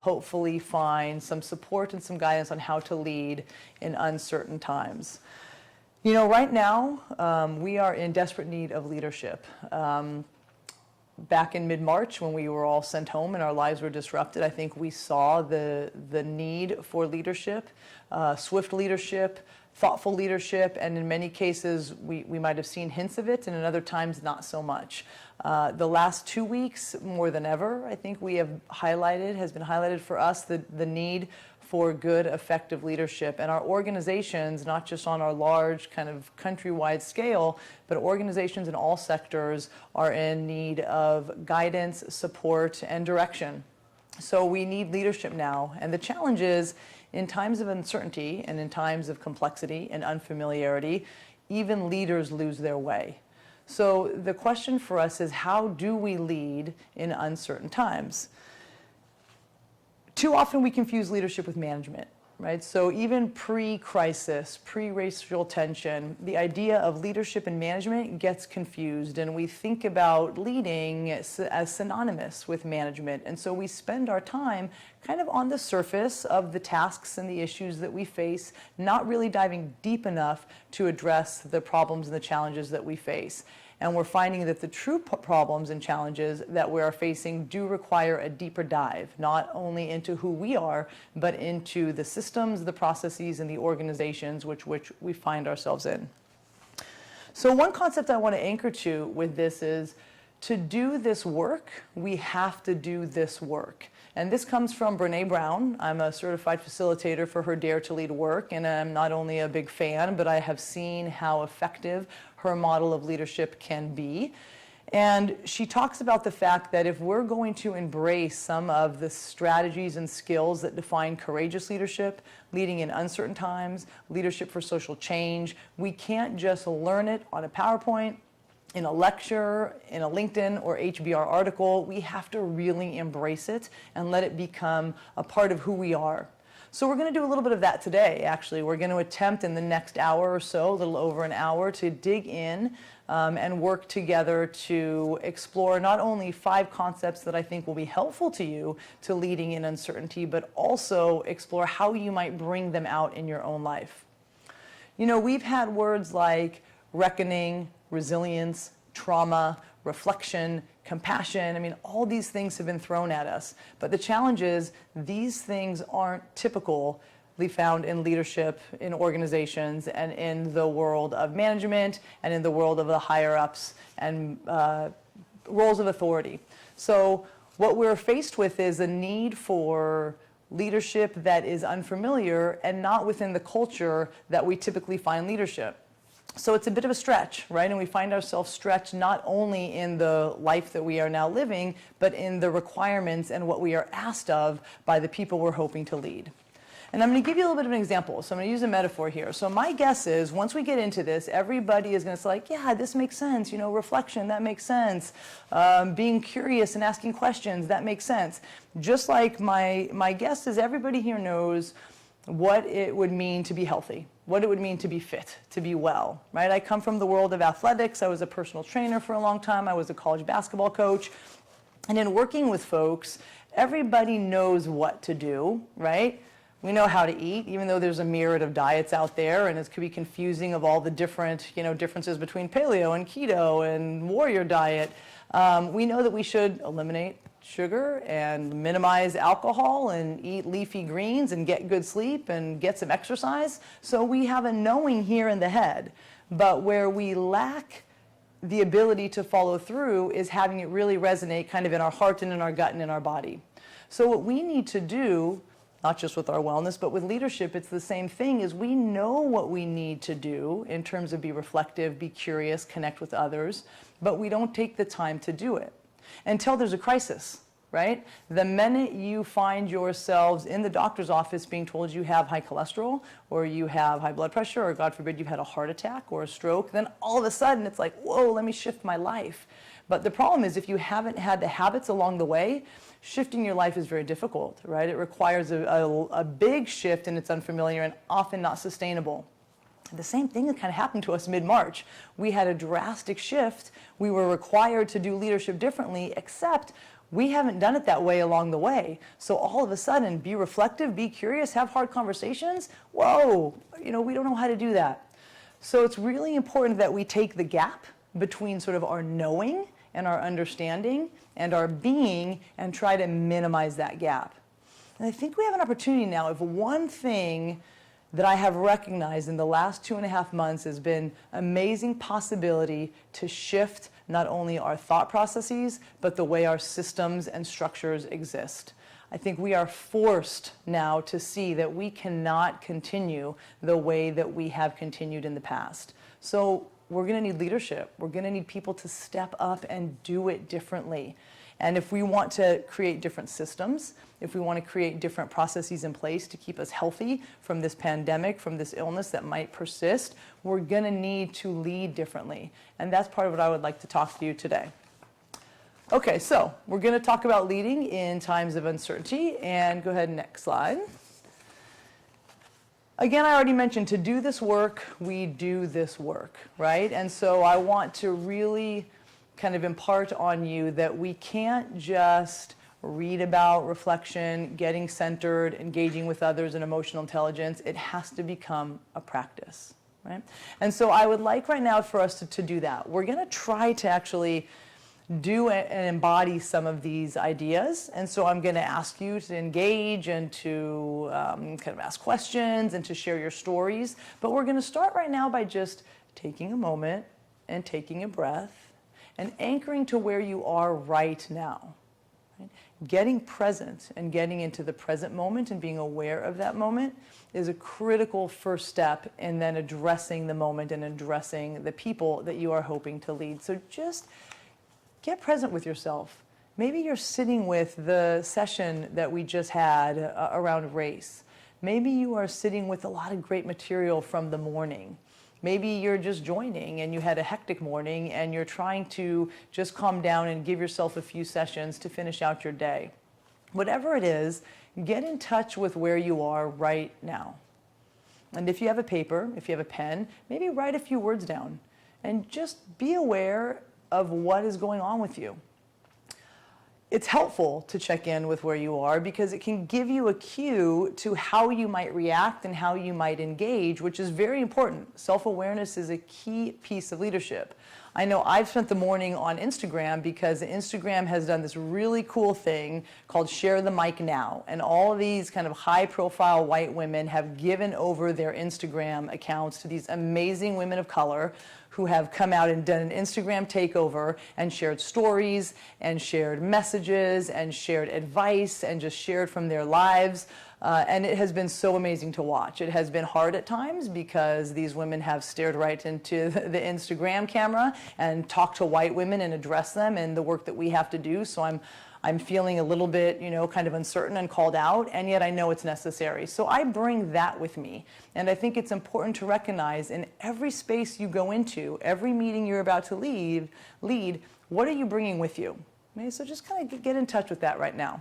hopefully find some support and some guidance on how to lead in uncertain times. You know, right now, we are in desperate need of leadership. Back in mid-March, when we were all sent home and our lives were disrupted, I think we saw the need for leadership, swift leadership, thoughtful leadership, and in many cases, we might have seen hints of it, and in other times, not so much. The last 2 weeks, more than ever, I think has been highlighted for us the need for good, effective leadership. And our organizations, not just on our large kind of countrywide scale, but organizations in all sectors are in need of guidance, support, and direction. So we need leadership now. And the challenge is, in times of uncertainty and in times of complexity and unfamiliarity, even leaders lose their way. So the question for us is, how do we lead in uncertain times? Too often we confuse leadership with management, right? So even pre-crisis, pre-racial tension, the idea of leadership and management gets confused, and we think about leading as synonymous with management. And so we spend our time kind of on the surface of the tasks and the issues that we face, not really diving deep enough to address the problems and the challenges that we face. And we're finding that the true problems and challenges that we are facing do require a deeper dive, not only into who we are, but into the systems, the processes, and the organizations which we find ourselves in. So one concept I want to anchor to with this is, to do this work, we have to do this work. And this comes from Brené Brown. I'm a certified facilitator for her Dare to Lead work, and I'm not only a big fan, but I have seen how effective her model of leadership can be. And she talks about the fact that if we're going to embrace some of the strategies and skills that define courageous leadership, leading in uncertain times, leadership for social change, we can't just learn it on a PowerPoint, in a lecture, in a LinkedIn or HBR article. We have to really embrace it and let it become a part of who we are. So we're going to do a little bit of that today, actually. We're going to attempt in the next hour or so, a little over an hour, to dig in and work together to explore not only 5 concepts that I think will be helpful to you to leading in uncertainty, but also explore how you might bring them out in your own life. You know, we've had words like reckoning, resilience, trauma, reflection, compassion. I mean, all these things have been thrown at us. But the challenge is, these things aren't typically found in leadership, in organizations, and in the world of management, and in the world of the higher-ups and roles of authority. So what we're faced with is a need for leadership that is unfamiliar and not within the culture that we typically find leadership. So it's a bit of a stretch, right? And we find ourselves stretched not only in the life that we are now living, but in the requirements and what we are asked of by the people we're hoping to lead. And I'm going to give you a little bit of an example. So I'm going to use a metaphor here. So my guess is, once we get into this, everybody is going to say, like, yeah, this makes sense. You know, reflection, that makes sense. Being curious and asking questions, that makes sense. Just like my guess is, everybody here knows what it would mean to be healthy, what it would mean to be fit, to be well, right? I come from the world of athletics. I was a personal trainer for a long time. I was a college basketball coach. And in working with folks, everybody knows what to do, right? We know how to eat, even though there's a myriad of diets out there, and it could be confusing of all the different, differences between paleo and keto and warrior diet. We know that we should eliminate sugar and minimize alcohol and eat leafy greens and get good sleep and get some exercise. So we have a knowing here in the head. But where we lack the ability to follow through is having it really resonate kind of in our heart and in our gut and in our body. So what we need to do, not just with our wellness, but with leadership, it's the same thing, is we know what we need to do in terms of be reflective, be curious, connect with others, but we don't take the time to do it until there's a crisis, right? The minute you find yourselves in the doctor's office being told you have high cholesterol, or you have high blood pressure, or God forbid you've had a heart attack or a stroke, then all of a sudden it's like, whoa, let me shift my life. But the problem is, if you haven't had the habits along the way, shifting your life is very difficult, right? It requires a big shift, and it's unfamiliar and often not sustainable. The same thing that kind of happened to us mid-March. We had a drastic shift. We were required to do leadership differently, except We haven't done it that way along the way. So all of a sudden, be reflective, be curious, have hard conversations. Whoa, we don't know how to do that. So it's really important that we take the gap between sort of our knowing and our understanding and our being and try to minimize that gap. And I think we have an opportunity now. If one thing that I have recognized in the last 2.5 months has been amazing possibility to shift not only our thought processes, but the way our systems and structures exist. I think we are forced now to see that we cannot continue the way that we have continued in the past. So we're going to need leadership. We're going to need people to step up and do it differently. And if we want to create different systems, if we want to create different processes in place to keep us healthy from this pandemic, from this illness that might persist, we're going to need to lead differently. And that's part of what I would like to talk to you today. Okay, so we're going to talk about leading in times of uncertainty. And go ahead, next slide. Again, I already mentioned to do this work, we do this work, right? And so I want to really kind of impart on you that we can't just read about reflection, getting centered, engaging with others, and emotional intelligence. It has to become a practice, right? And so I would like right now for us to do that. We're going to try to actually do and embody some of these ideas. And so I'm going to ask you to engage and to kind of ask questions and to share your stories. But we're going to start right now by just taking a moment and taking a breath and anchoring to where you are right now. Right? Getting present and getting into the present moment and being aware of that moment is a critical first step in then addressing the moment and addressing the people that you are hoping to lead. So just get present with yourself. Maybe you're sitting with the session that we just had around race. Maybe you are sitting with a lot of great material from the morning. Maybe you're just joining and you had a hectic morning and you're trying to just calm down and give yourself a few sessions to finish out your day. Whatever it is, get in touch with where you are right now. And if you have a paper, if you have a pen, maybe write a few words down and just be aware of what is going on with you. It's helpful to check in with where you are because it can give you a cue to how you might react and how you might engage, which is very important. Self-awareness is a key piece of leadership. I know I've spent the morning on Instagram because Instagram has done this really cool thing called Share the Mic Now. And all of these kind of high-profile white women have given over their Instagram accounts to these amazing women of color who have come out and done an Instagram takeover and shared stories and shared messages and shared advice and just shared from their lives. And it has been so amazing to watch. It has been hard at times because these women have stared right into the Instagram camera and talked to white women and addressed them and the work that we have to do. So I'm feeling a little bit, kind of uncertain and called out, and yet I know it's necessary. So I bring that with me. And I think it's important to recognize in every space you go into, every meeting you're about to lead, what are you bringing with you? Okay, so just kind of get in touch with that right now.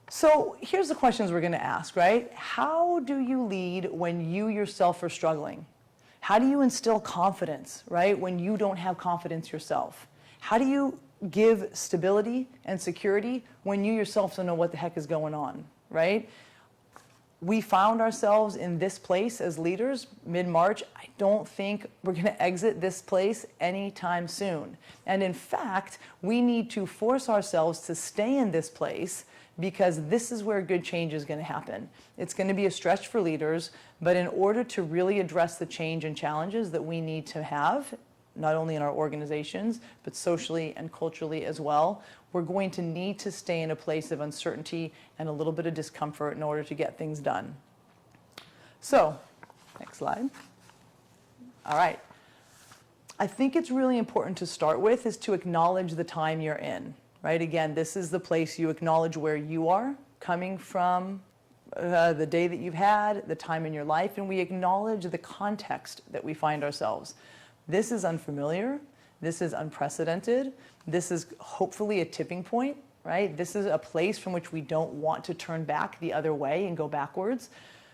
So here's the questions we're going to ask, right? How do you lead when you yourself are struggling? How do you instill confidence, right, when you don't have confidence yourself? How do you give stability and security when you yourself don't know what the heck is going on, right? We found ourselves in this place as leaders mid-March. I don't think we're going to exit this place anytime soon. And in fact, we need to force ourselves to stay in this place because this is where good change is going to happen. It's going to be a stretch for leaders, but in order to really address the change and challenges that we need to have, not only in our organizations, but socially and culturally as well, we're going to need to stay in a place of uncertainty and a little bit of discomfort in order to get things done. So, next slide. All right. I think it's really important to start with is to acknowledge the time you're in, right? Again, this is the place you acknowledge where you are, coming from the day that you've had, the time in your life, and we acknowledge the context that we find ourselves. This is unfamiliar. This is unprecedented. This is hopefully a tipping point, right? This is a place from which we don't want to turn back the other way and go backwards.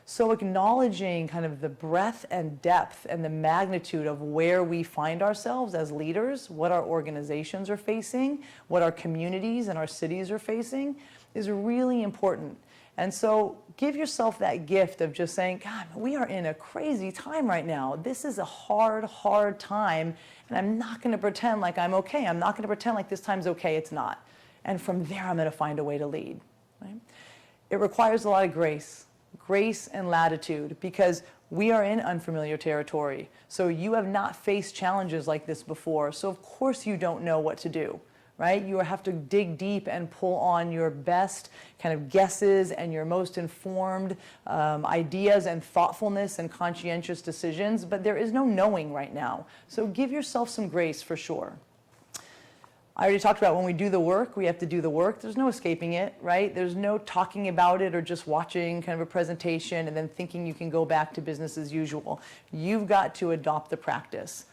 So acknowledging kind of the breadth and depth and the magnitude of where we find ourselves as leaders, what our organizations are facing, what our communities and our cities are facing, is really important. And so give yourself that gift of just saying, God, we are in a crazy time right now. This is a hard, hard time, and I'm not going to pretend like I'm okay. I'm not going to pretend like this time's okay. It's not. And from there, I'm going to find a way to lead. Right? It requires a lot of grace and latitude, because we are in unfamiliar territory. So you have not faced challenges like this before. So of course you don't know what to do. Right? You have to dig deep and pull on your best kind of guesses and your most informed ideas and thoughtfulness and conscientious decisions, but there is no knowing right now. So give yourself some grace for sure. I already talked about when we do the work, we have to do the work. There's no escaping it, right? There's no talking about it or just watching kind of a presentation and then thinking you can go back to business as usual. You've got to adopt the practice.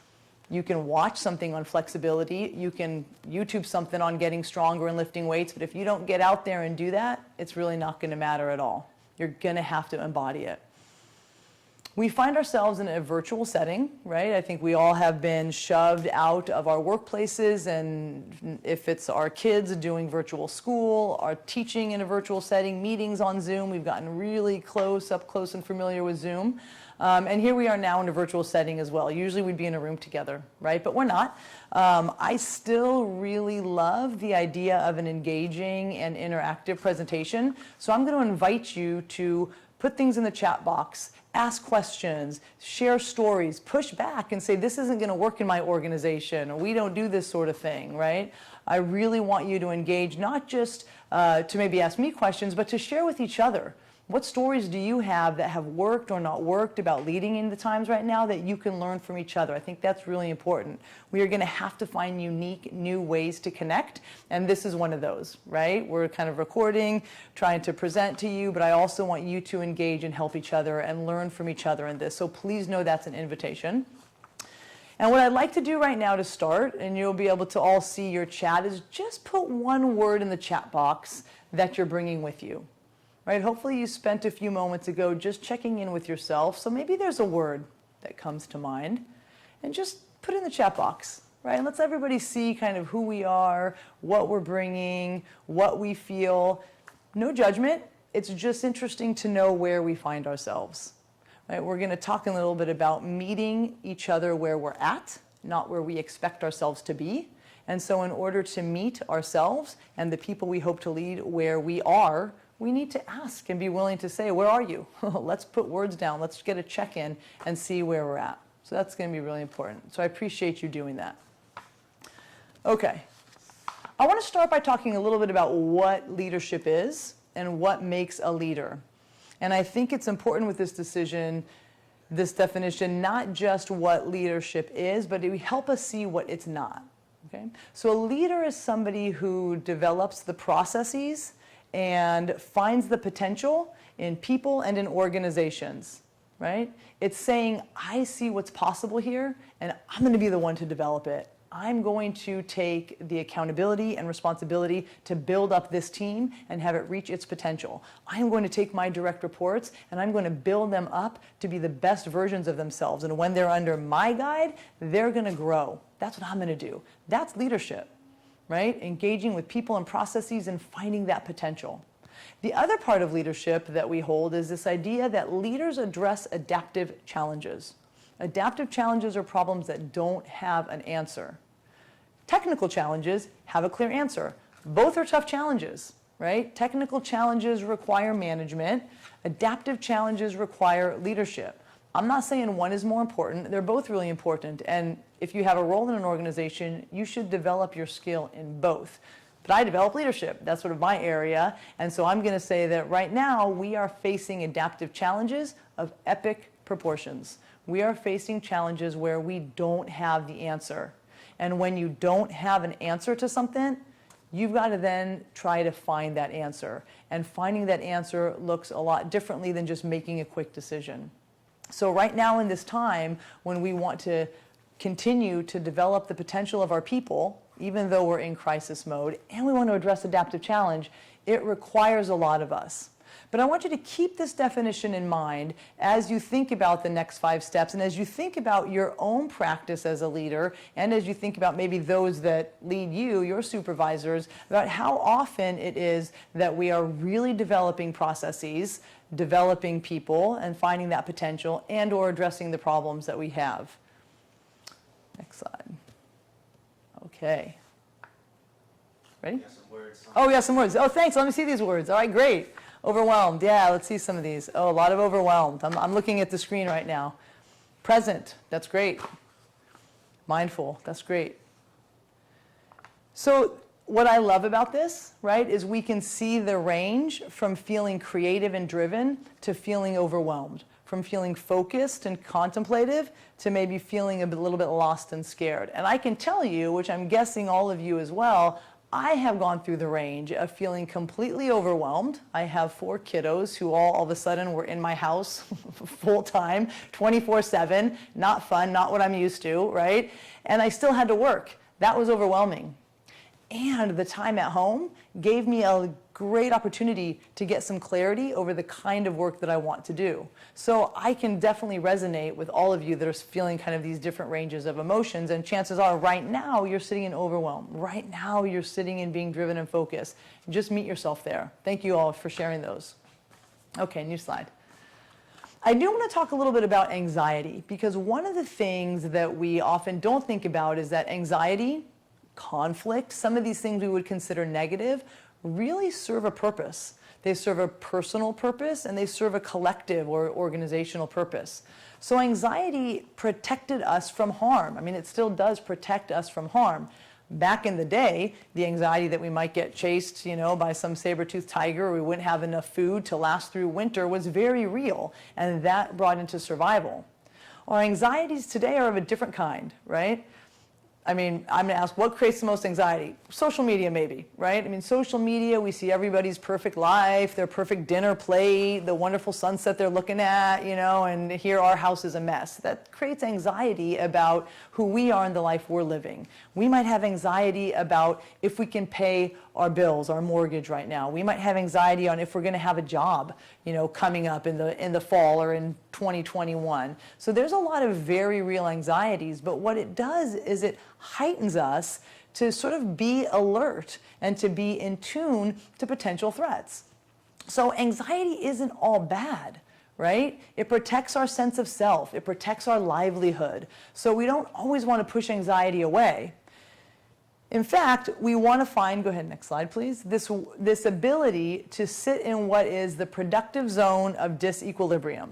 You can watch something on flexibility, you can YouTube something on getting stronger and lifting weights, but if you don't get out there and do that, it's really not going to matter at all. You're going to have to embody it. We find ourselves in a virtual setting, right? I think we all have been shoved out of our workplaces, and if it's our kids doing virtual school, our teaching in a virtual setting, meetings on Zoom, we've gotten really up close and familiar with Zoom. And here we are now in a virtual setting as well. Usually we'd be in a room together, right? But we're not. I still really love the idea of an engaging and interactive presentation. So I'm going to invite you to put things in the chat box, ask questions, share stories, push back and say, this isn't going to work in my organization, or we don't do this sort of thing, right? I really want you to engage, not just to maybe ask me questions, but to share with each other. What stories do you have that have worked or not worked about leading in the times right now that you can learn from each other? I think that's really important. We are going to have to find unique new ways to connect, and this is one of those, right? We're kind of recording, trying to present to you, but I also want you to engage and help each other and learn from each other in this. So please know that's an invitation. And what I'd like to do right now to start, and you'll be able to all see your chat, is just put one word in the chat box that you're bringing with you. Right? Hopefully you spent a few moments ago just checking in with yourself. So maybe there's a word that comes to mind, and just put it in the chat box, right? And let's everybody see kind of who we are, what we're bringing, what we feel. No judgment. It's just interesting to know where we find ourselves. Right? We're going to talk a little bit about meeting each other where we're at, not where we expect ourselves to be. And so in order to meet ourselves and the people we hope to lead where we are, we need to ask and be willing to say, where are you? Let's put words down. Let's get a check-in and see where we're at. So that's going to be really important. So I appreciate you doing that. Okay. I want to start by talking a little bit about what leadership is and what makes a leader. And I think it's important with this definition, not just what leadership is, but it will help us see what it's not. Okay? So a leader is somebody who develops the processes and finds the potential in people and in organizations, right? It's saying, I see what's possible here, and I'm going to be the one to develop it. I'm going to take the accountability and responsibility to build up this team and have it reach its potential. I'm going to take my direct reports, and I'm going to build them up to be the best versions of themselves. And when they're under my guide, they're going to grow. That's what I'm going to do. That's leadership. Right? Engaging with people and processes and finding that potential. The other part of leadership that we hold is this idea that leaders address adaptive challenges. Adaptive challenges are problems that don't have an answer. Technical challenges have a clear answer. Both are tough challenges, right? Technical challenges require management. Adaptive challenges require leadership. I'm not saying one is more important. They're both really important. And if you have a role in an organization, you should develop your skill in both. But I develop leadership. That's sort of my area. And so I'm going to say that right now we are facing adaptive challenges of epic proportions. We are facing challenges where we don't have the answer. And when you don't have an answer to something, you've got to then try to find that answer. And finding that answer looks a lot differently than just making a quick decision. So right now in this time, when we want to continue to develop the potential of our people, even though we're in crisis mode, and we want to address adaptive challenge, it requires a lot of us. But I want you to keep this definition in mind as you think about the next 5 steps and as you think about your own practice as a leader and as you think about maybe those that lead you, your supervisors, about how often it is that we are really developing processes, developing people, and finding that potential and or addressing the problems that we have. Next slide. Okay. Ready? Yeah, some words. Oh, yeah, some words. Oh, thanks. Let me see these words. All right, great. Overwhelmed. Yeah, let's see some of these. Oh, a lot of overwhelmed. I'm looking at the screen right now. Present. That's great. Mindful. That's great. So what I love about this, right, is we can see the range from feeling creative and driven to feeling overwhelmed, from feeling focused and contemplative to maybe feeling a little bit lost and scared. And I can tell you, which I'm guessing all of you as well, I have gone through the range of feeling completely overwhelmed. I have 4 kiddos who all of a sudden were in my house full time, 24/7, not fun, not what I'm used to, right? And I still had to work. That was overwhelming. And the time at home gave me a great opportunity to get some clarity over the kind of work that I want to do. So I can definitely resonate with all of you that are feeling kind of these different ranges of emotions, and chances are right now you're sitting in overwhelm. Right now you're sitting in being driven and focused. Just meet yourself there. Thank you all for sharing those. Okay, new slide. I do want to talk a little bit about anxiety, because one of the things that we often don't think about is that anxiety, conflict, some of these things we would consider negative, really serve a purpose. They serve a personal purpose and they serve a collective or organizational purpose. So anxiety protected us from harm. I mean, it still does protect us from harm. Back in the day, the anxiety that we might get chased, by some saber-toothed tiger, or we wouldn't have enough food to last through winter, was very real, and that brought into survival. Our anxieties today are of a different kind, right? I mean, I'm going to ask, what creates the most anxiety? Social media, maybe, right? I mean, social media, we see everybody's perfect life, their perfect dinner plate, the wonderful sunset they're looking at, and here our house is a mess. That creates anxiety about who we are and the life we're living. We might have anxiety about if we can pay our bills, our mortgage right now. We might have anxiety on if we're going to have a job, coming up in the fall or in 2021. So there's a lot of very real anxieties, but what it does is it heightens us to sort of be alert and to be in tune to potential threats. So anxiety isn't all bad, right? It protects our sense of self. It protects our livelihood. So we don't always want to push anxiety away. In fact, we want to find, go ahead, next slide, please, this ability to sit in what is the productive zone of disequilibrium.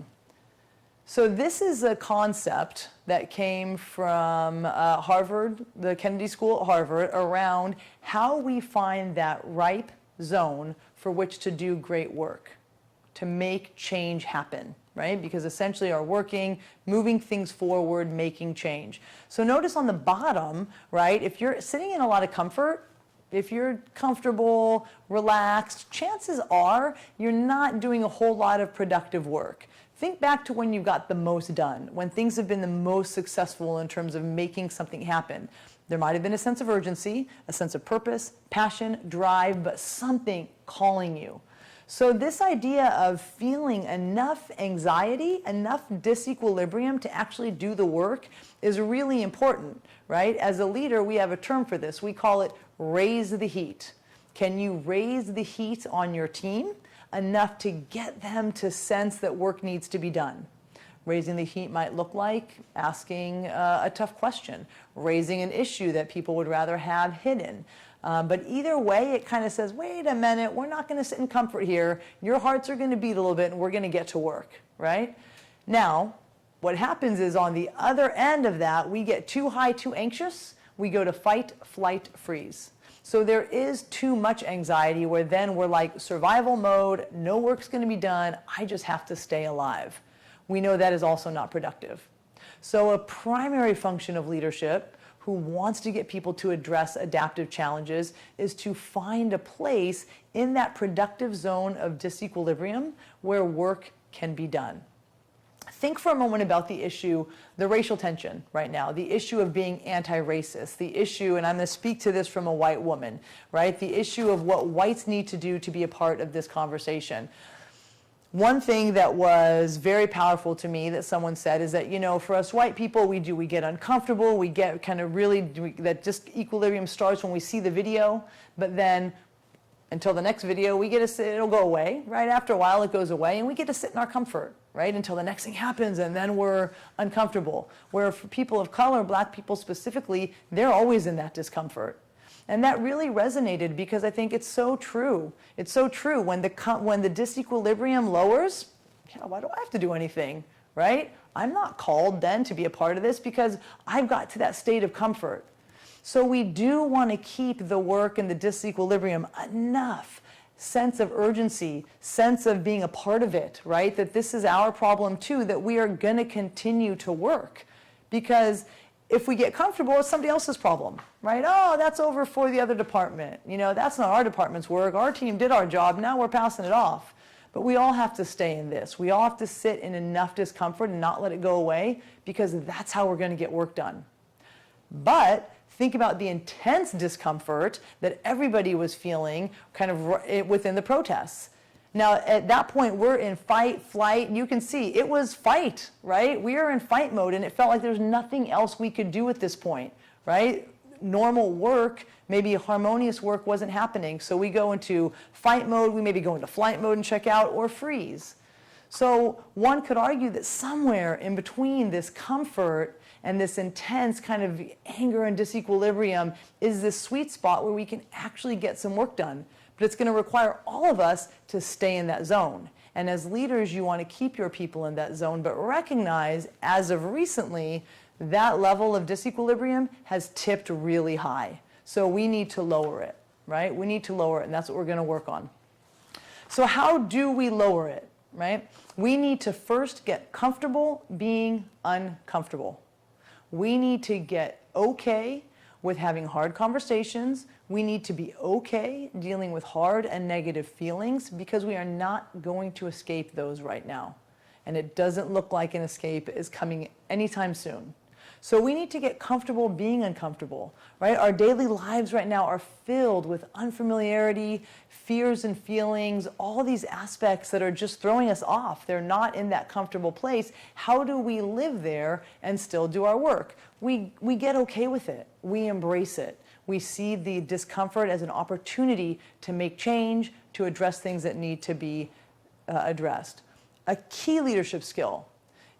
So this is a concept that came from Harvard, the Kennedy School at Harvard, around how we find that ripe zone for which to do great work, to make change happen, right? Because essentially our working, moving things forward, making change. So notice on the bottom, right, if you're sitting in a lot of comfort, if you're comfortable, relaxed, chances are you're not doing a whole lot of productive work. Think back to when you got the most done, when things have been the most successful in terms of making something happen. There might have been a sense of urgency, a sense of purpose, passion, drive, but something calling you. So this idea of feeling enough anxiety, enough disequilibrium to actually do the work is really important, right? As a leader, we have a term for this. We call it raise the heat. Can you raise the heat on your team enough to get them to sense that work needs to be done? Raising the heat might look like asking a tough question, raising an issue that people would rather have hidden. But either way, it kind of says, wait a minute, we're not going to sit in comfort here. Your hearts are going to beat a little bit and we're going to get to work, right? Now, what happens is on the other end of that, we get too high, too anxious. We go to fight, flight, freeze. So there is too much anxiety where then we're like survival mode, no work's going to be done, I just have to stay alive. We know that is also not productive. So a primary function of leadership who wants to get people to address adaptive challenges is to find a place in that productive zone of disequilibrium where work can be done. Think for a moment about the issue, the racial tension right now, the issue of being anti-racist, the issue, and I'm going to speak to this from a white woman, right? The issue of what whites need to do to be a part of this conversation. One thing that was very powerful to me that someone said is that, for us white people, we get uncomfortable, we get kind of that just equilibrium starts when we see the video, but then until the next video, we get to sit, it'll go away, right? After a while, it goes away, and we get to sit in our comfort, right? Until the next thing happens, and then we're uncomfortable. Where for people of color, black people specifically, they're always in that discomfort. And that really resonated because I think it's so true. It's so true. When the disequilibrium lowers, why do I have to do anything, right? I'm not called then to be a part of this because I've got to that state of comfort. So we do want to keep the work and the disequilibrium enough sense of urgency, sense of being a part of it, right? That this is our problem too, that we are going to continue to work. Because if we get comfortable, it's somebody else's problem, right? Oh, that's over for the other department. That's not our department's work. Our team did our job. Now we're passing it off. But we all have to stay in this. We all have to sit in enough discomfort and not let it go away because that's how we're going to get work done. But think about the intense discomfort that everybody was feeling kind of within the protests. Now, at that point, we're in fight, flight. You can see it was fight, right? We are in fight mode, and it felt like there's nothing else we could do at this point, right? Normal work, maybe harmonious work wasn't happening. So we go into fight mode, we maybe go into flight mode and check out, or freeze. So one could argue that somewhere in between this comfort and this intense kind of anger and disequilibrium is this sweet spot where we can actually get some work done. But it's going to require all of us to stay in that zone. And as leaders, you want to keep your people in that zone, but recognize, as of recently, that level of disequilibrium has tipped really high. So we need to lower it, right? We need to lower it, and that's what we're going to work on. So how do we lower it, right? We need to first get comfortable being uncomfortable. We need to get okay with having hard conversations. We need to be okay dealing with hard and negative feelings because we are not going to escape those right now. And it doesn't look like an escape is coming anytime soon. So we need to get comfortable being uncomfortable, right? Our daily lives right now are filled with unfamiliarity, fears and feelings, all these aspects that are just throwing us off. They're not in that comfortable place. How do we live there and still do our work? We get okay with it. We embrace it. We see the discomfort as an opportunity to make change, to address things that need to be addressed. A key leadership skill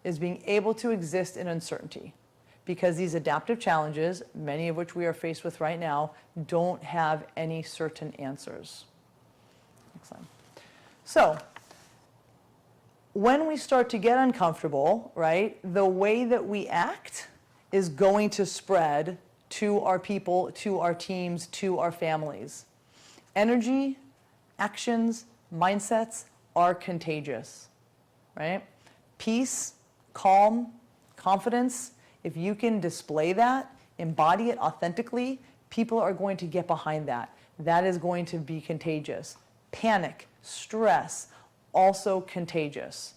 is being able to exist in uncertainty, because these adaptive challenges, many of which we are faced with right now, don't have any certain answers. Next slide. So, when we start to get uncomfortable, right, the way that we act is going to spread to our people, to our teams, to our families. Energy, actions, mindsets are contagious, right? Peace, calm, confidence, if you can display that, embody it authentically, people are going to get behind that. That is going to be contagious. Panic, stress, also contagious,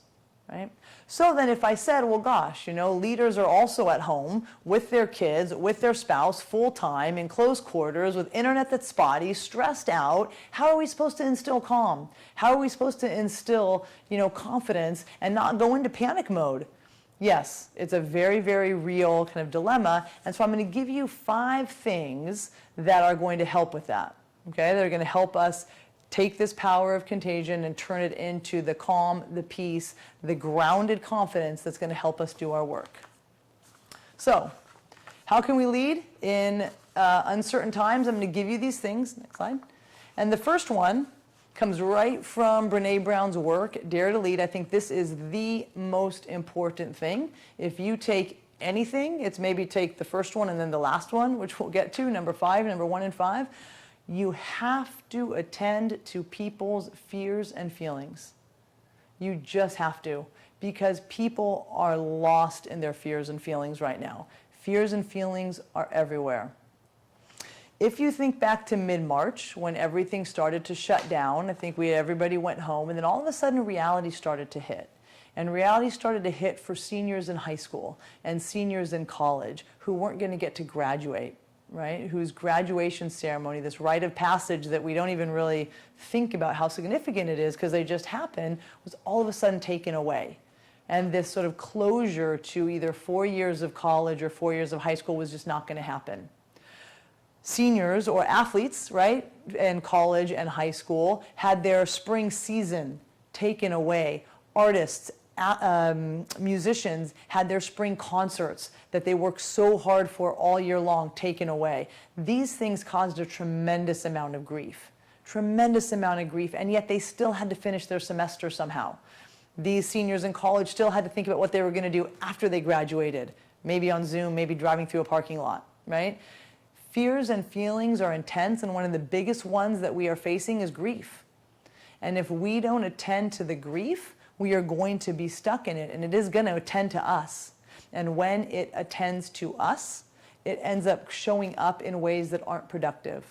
right? So then if I said, well, gosh, leaders are also at home with their kids, with their spouse, full-time, in close quarters, with internet that's spotty, stressed out, how are we supposed to instill calm? How are we supposed to instill, confidence and not go into panic mode? Yes, it's a very, very real kind of dilemma. And so I'm going to give you 5 things that are going to help with that, okay? That are going to help us take this power of contagion and turn it into the calm, the peace, the grounded confidence that's going to help us do our work. So, how can we lead in uncertain times? I'm going to give you these things. Next slide. And the first one comes right from Brené Brown's work, Dare to Lead. I think this is the most important thing. If you take anything, it's maybe take the first one and then the last one, which we'll get to, number 1 and 5. You have to attend to people's fears and feelings. You just have to, because people are lost in their fears and feelings right now. Fears and feelings are everywhere. If you think back to mid-March, when everything started to shut down, I think everybody went home, and then all of a sudden reality started to hit. And reality started to hit for seniors in high school and seniors in college who weren't going to get to graduate, right, whose graduation ceremony, this rite of passage that we don't even really think about how significant it is because they just happened, was all of a sudden taken away. And this sort of closure to either 4 years of college or 4 years of high school was just not going to happen. Seniors or athletes, right, in college and high school had their spring season taken away. Artists, musicians had their spring concerts that they worked so hard for all year long taken away. These things caused a tremendous amount of grief, and yet they still had to finish their semester somehow. These seniors in college still had to think about what they were going to do after they graduated, maybe on Zoom, maybe driving through a parking lot, right? Fears and feelings are intense, and one of the biggest ones that we are facing is grief. And if we don't attend to the grief, we are going to be stuck in it, and it is going to attend to us. And when it attends to us, it ends up showing up in ways that aren't productive.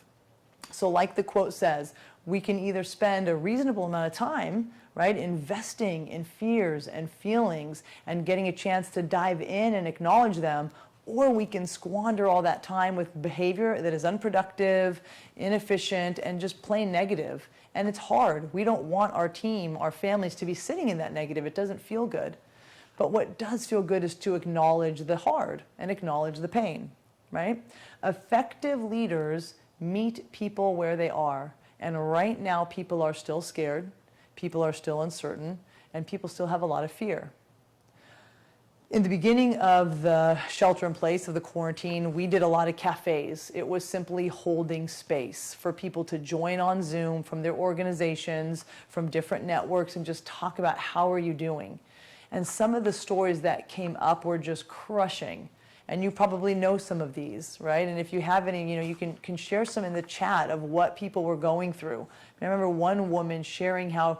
So like the quote says, we can either spend a reasonable amount of time, right, investing in fears and feelings and getting a chance to dive in and acknowledge them, or we can squander all that time with behavior that is unproductive, inefficient, and just plain negative. And it's hard. We don't want our team, our families to be sitting in that negative. It doesn't feel good. But what does feel good is to acknowledge the hard and acknowledge the pain, right? Effective leaders meet people where they are. And right now, people are still scared, people are still uncertain, and people still have a lot of fear. In the beginning of the shelter in place, of the quarantine, we did a lot of cafes. It was simply holding space for people to join on Zoom from their organizations, from different networks, and just talk about how are you doing. And some of the stories that came up were just crushing. And you probably know some of these, right? And if you have any, you can share some in the chat of what people were going through. I remember one woman sharing how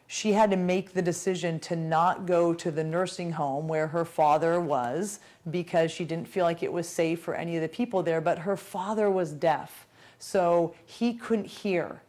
she had to make the decision to not go to the nursing home where her father was because she didn't feel like it was safe for any of the people there, but her father was deaf, so he couldn't hear.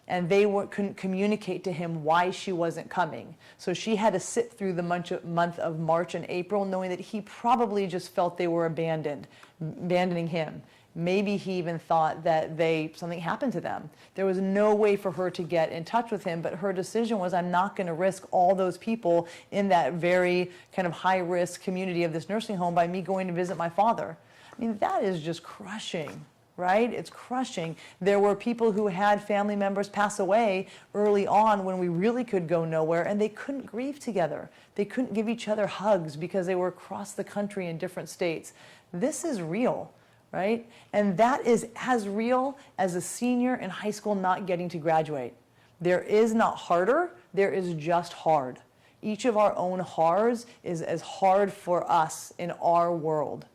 And they couldn't communicate to him why she wasn't coming. So she had to sit through the month of March and April knowing that he probably just felt they were abandoning him. Maybe he even thought that something happened to them. There was no way for her to get in touch with him, but her decision was, I'm not going to risk all those people in that very kind of high-risk community of this nursing home by me going to visit my father. I mean, that is just crushing. Right? It's crushing. There were people who had family members pass away early on when we really could go nowhere, and they couldn't grieve together. They couldn't give each other hugs because they were across the country in different states. This is real, right? And that is as real as a senior in high school not getting to graduate. There is not harder, there is just hard. Each of our own hards is as hard for us in our world.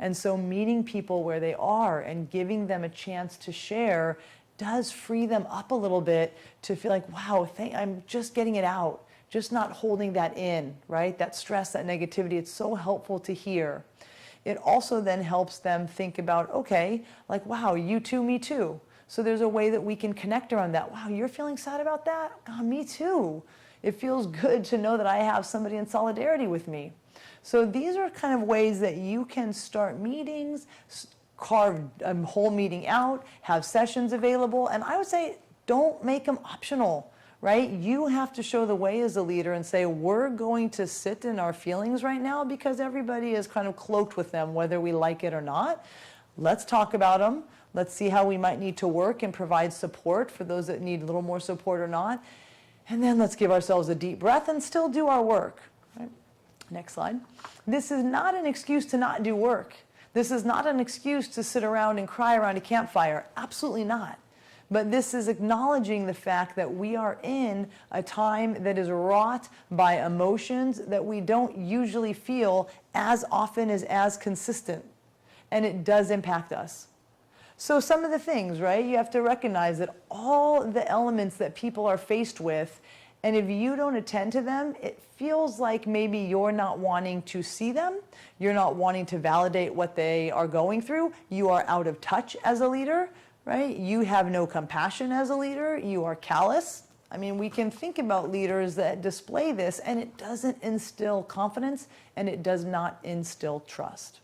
And so meeting people where they are and giving them a chance to share does free them up a little bit to feel like, wow, I'm just getting it out, just not holding that in, right? That stress, that negativity, it's so helpful to hear. It also then helps them think about, okay, like, wow, you too, me too. So there's a way that we can connect around that. Wow, you're feeling sad about that? God, me too. It feels good to know that I have somebody in solidarity with me. So these are kind of ways that you can start meetings, carve a whole meeting out, have sessions available, and I would say don't make them optional, right? You have to show the way as a leader and say, we're going to sit in our feelings right now because everybody is kind of cloaked with them, whether we like it or not. Let's talk about them. Let's see how we might need to work and provide support for those that need a little more support or not. And then let's give ourselves a deep breath and still do our work. Right? Next slide. This is not an excuse to not do work. This is not an excuse to sit around and cry around a campfire. Absolutely not. But this is acknowledging the fact that we are in a time that is wrought by emotions that we don't usually feel as often as consistent. And it does impact us. So some of the things, right, you have to recognize that all the elements that people are faced with, and if you don't attend to them, it feels like maybe you're not wanting to see them, you're not wanting to validate what they are going through, you are out of touch as a leader, right? You have no compassion as a leader, you are callous. I mean, we can think about leaders that display this, and it doesn't instill confidence, and it does not instill trust.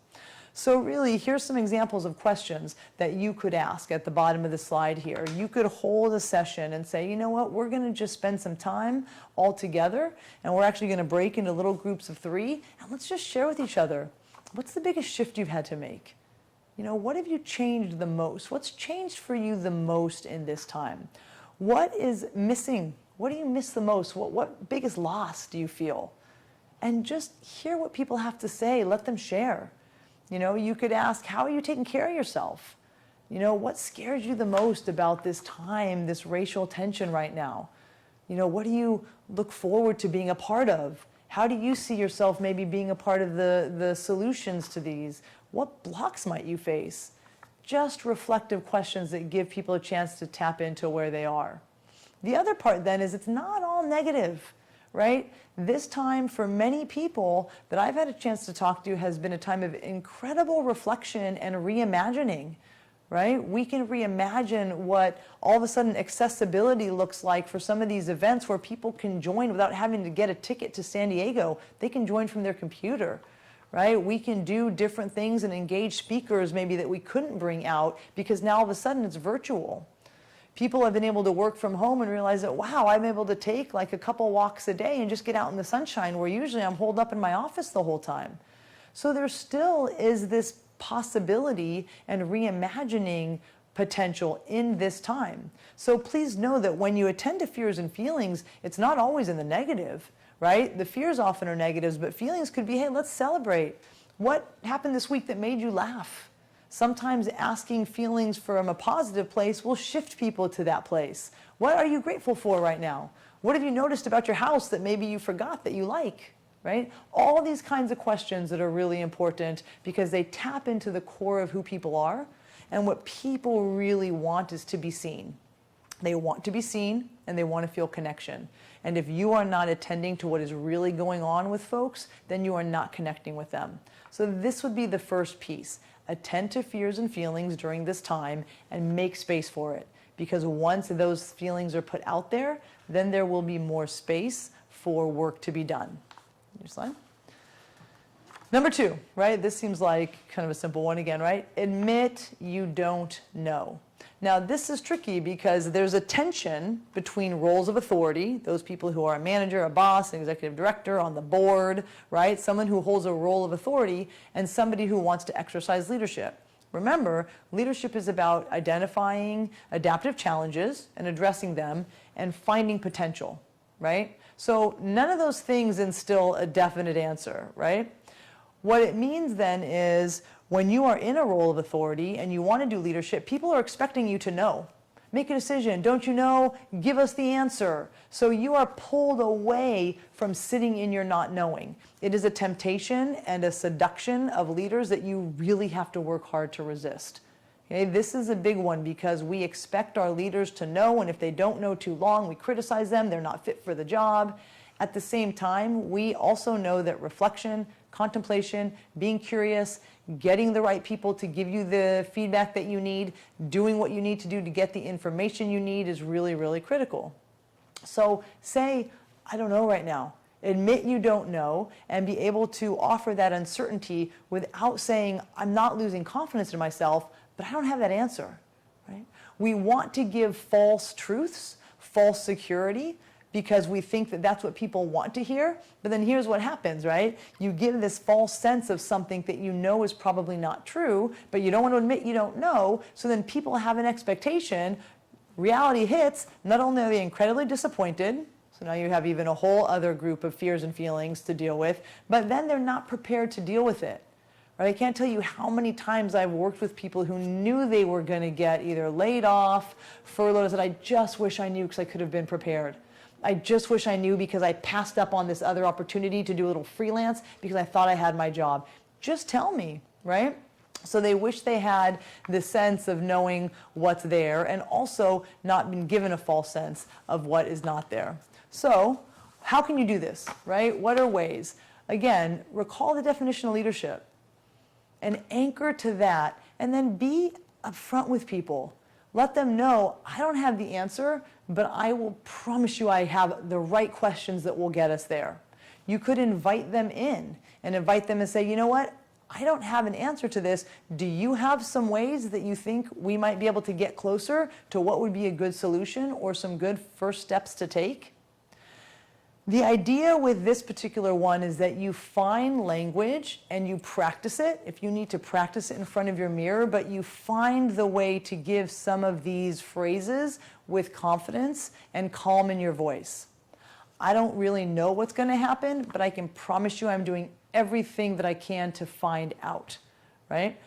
So really, here's some examples of questions that you could ask at the bottom of the slide here. You could hold a session and say, you know what, we're going to just spend some time all together, and we're actually going to break into little groups of 3, and let's just share with each other. What's the biggest shift you've had to make? You know, what have you changed the most? What's changed for you the most in this time? What is missing? What do you miss the most? What biggest loss do you feel? And just hear what people have to say. Let them share. You know, you could ask, how are you taking care of yourself? You know, what scares you the most about this time, this racial tension right now? You know, what do you look forward to being a part of? How do you see yourself maybe being a part of the solutions to these? What blocks might you face? Just reflective questions that give people a chance to tap into where they are. The other part then is it's not all negative, right? This time for many people that I've had a chance to talk to has been a time of incredible reflection and reimagining, right? We can reimagine what all of a sudden accessibility looks like for some of these events where people can join without having to get a ticket to San Diego. They can join from their computer, right? We can do different things and engage speakers maybe that we couldn't bring out because now all of a sudden it's virtual. People have been able to work from home and realize that, wow, I'm able to take like a couple walks a day and just get out in the sunshine where usually I'm holed up in my office the whole time. So there still is this possibility and reimagining potential in this time. So please know that when you attend to fears and feelings, it's not always in the negative, right? The fears often are negatives, but feelings could be, hey, let's celebrate. What happened this week that made you laugh? Sometimes asking feelings from a positive place will shift people to that place. What are you grateful for right now? What have you noticed about your house that maybe you forgot that you like, right? All these kinds of questions that are really important because they tap into the core of who people are, and what people really want is to be seen. They want to be seen and they want to feel connection. And if you are not attending to what is really going on with folks, then you are not connecting with them. So this would be the first piece. Attend to fears and feelings during this time and make space for it. Because once those feelings are put out there, then there will be more space for work to be done. Next slide. Number 2, right? This seems like kind of a simple one again, right? Admit you don't know. Now, this is tricky because there's a tension between roles of authority, those people who are a manager, a boss, an executive director, on the board, right? Someone who holds a role of authority, and somebody who wants to exercise leadership. Remember, leadership is about identifying adaptive challenges and addressing them and finding potential, right? So none of those things instill a definite answer, right? What it means then is when you are in a role of authority and you want to do leadership, people are expecting you to know. Make a decision. Don't you know? Give us the answer. So you are pulled away from sitting in your not knowing. It is a temptation and a seduction of leaders that you really have to work hard to resist. Okay? This is a big one because we expect our leaders to know, and if they don't know too long, we criticize them. They're not fit for the job. At the same time, we also know that reflection, contemplation, being curious, getting the right people to give you the feedback that you need, doing what you need to do to get the information you need is really, really critical. So say, I don't know right now. Admit you don't know and be able to offer that uncertainty without saying, I'm not losing confidence in myself, but I don't have that answer, right? We want to give false truths, false security, because we think that that's what people want to hear. But then here's what happens, right? You give this false sense of something that you know is probably not true, but you don't want to admit you don't know. So then people have an expectation. Reality hits. Not only are they incredibly disappointed, so now you have even a whole other group of fears and feelings to deal with, but then they're not prepared to deal with it. Right? I can't tell you how many times I've worked with people who knew they were going to get either laid off, furloughed, that I just wish I knew because I could have been prepared. I just wish I knew because I passed up on this other opportunity to do a little freelance because I thought I had my job. Just tell me, right? So they wish they had the sense of knowing what's there and also not been given a false sense of what is not there. So how can you do this, right? What are ways? Again, recall the definition of leadership and anchor to that, and then be upfront with people. Let them know, I don't have the answer, but I will promise you I have the right questions that will get us there. You could invite them in and invite them and say, you know what? I don't have an answer to this. Do you have some ways that you think we might be able to get closer to what would be a good solution or some good first steps to take? The idea with this particular one is that you find language and you practice it, if you need to practice it in front of your mirror, but you find the way to give some of these phrases with confidence and calm in your voice. I don't really know what's going to happen, but I can promise you I'm doing everything that I can to find out, right?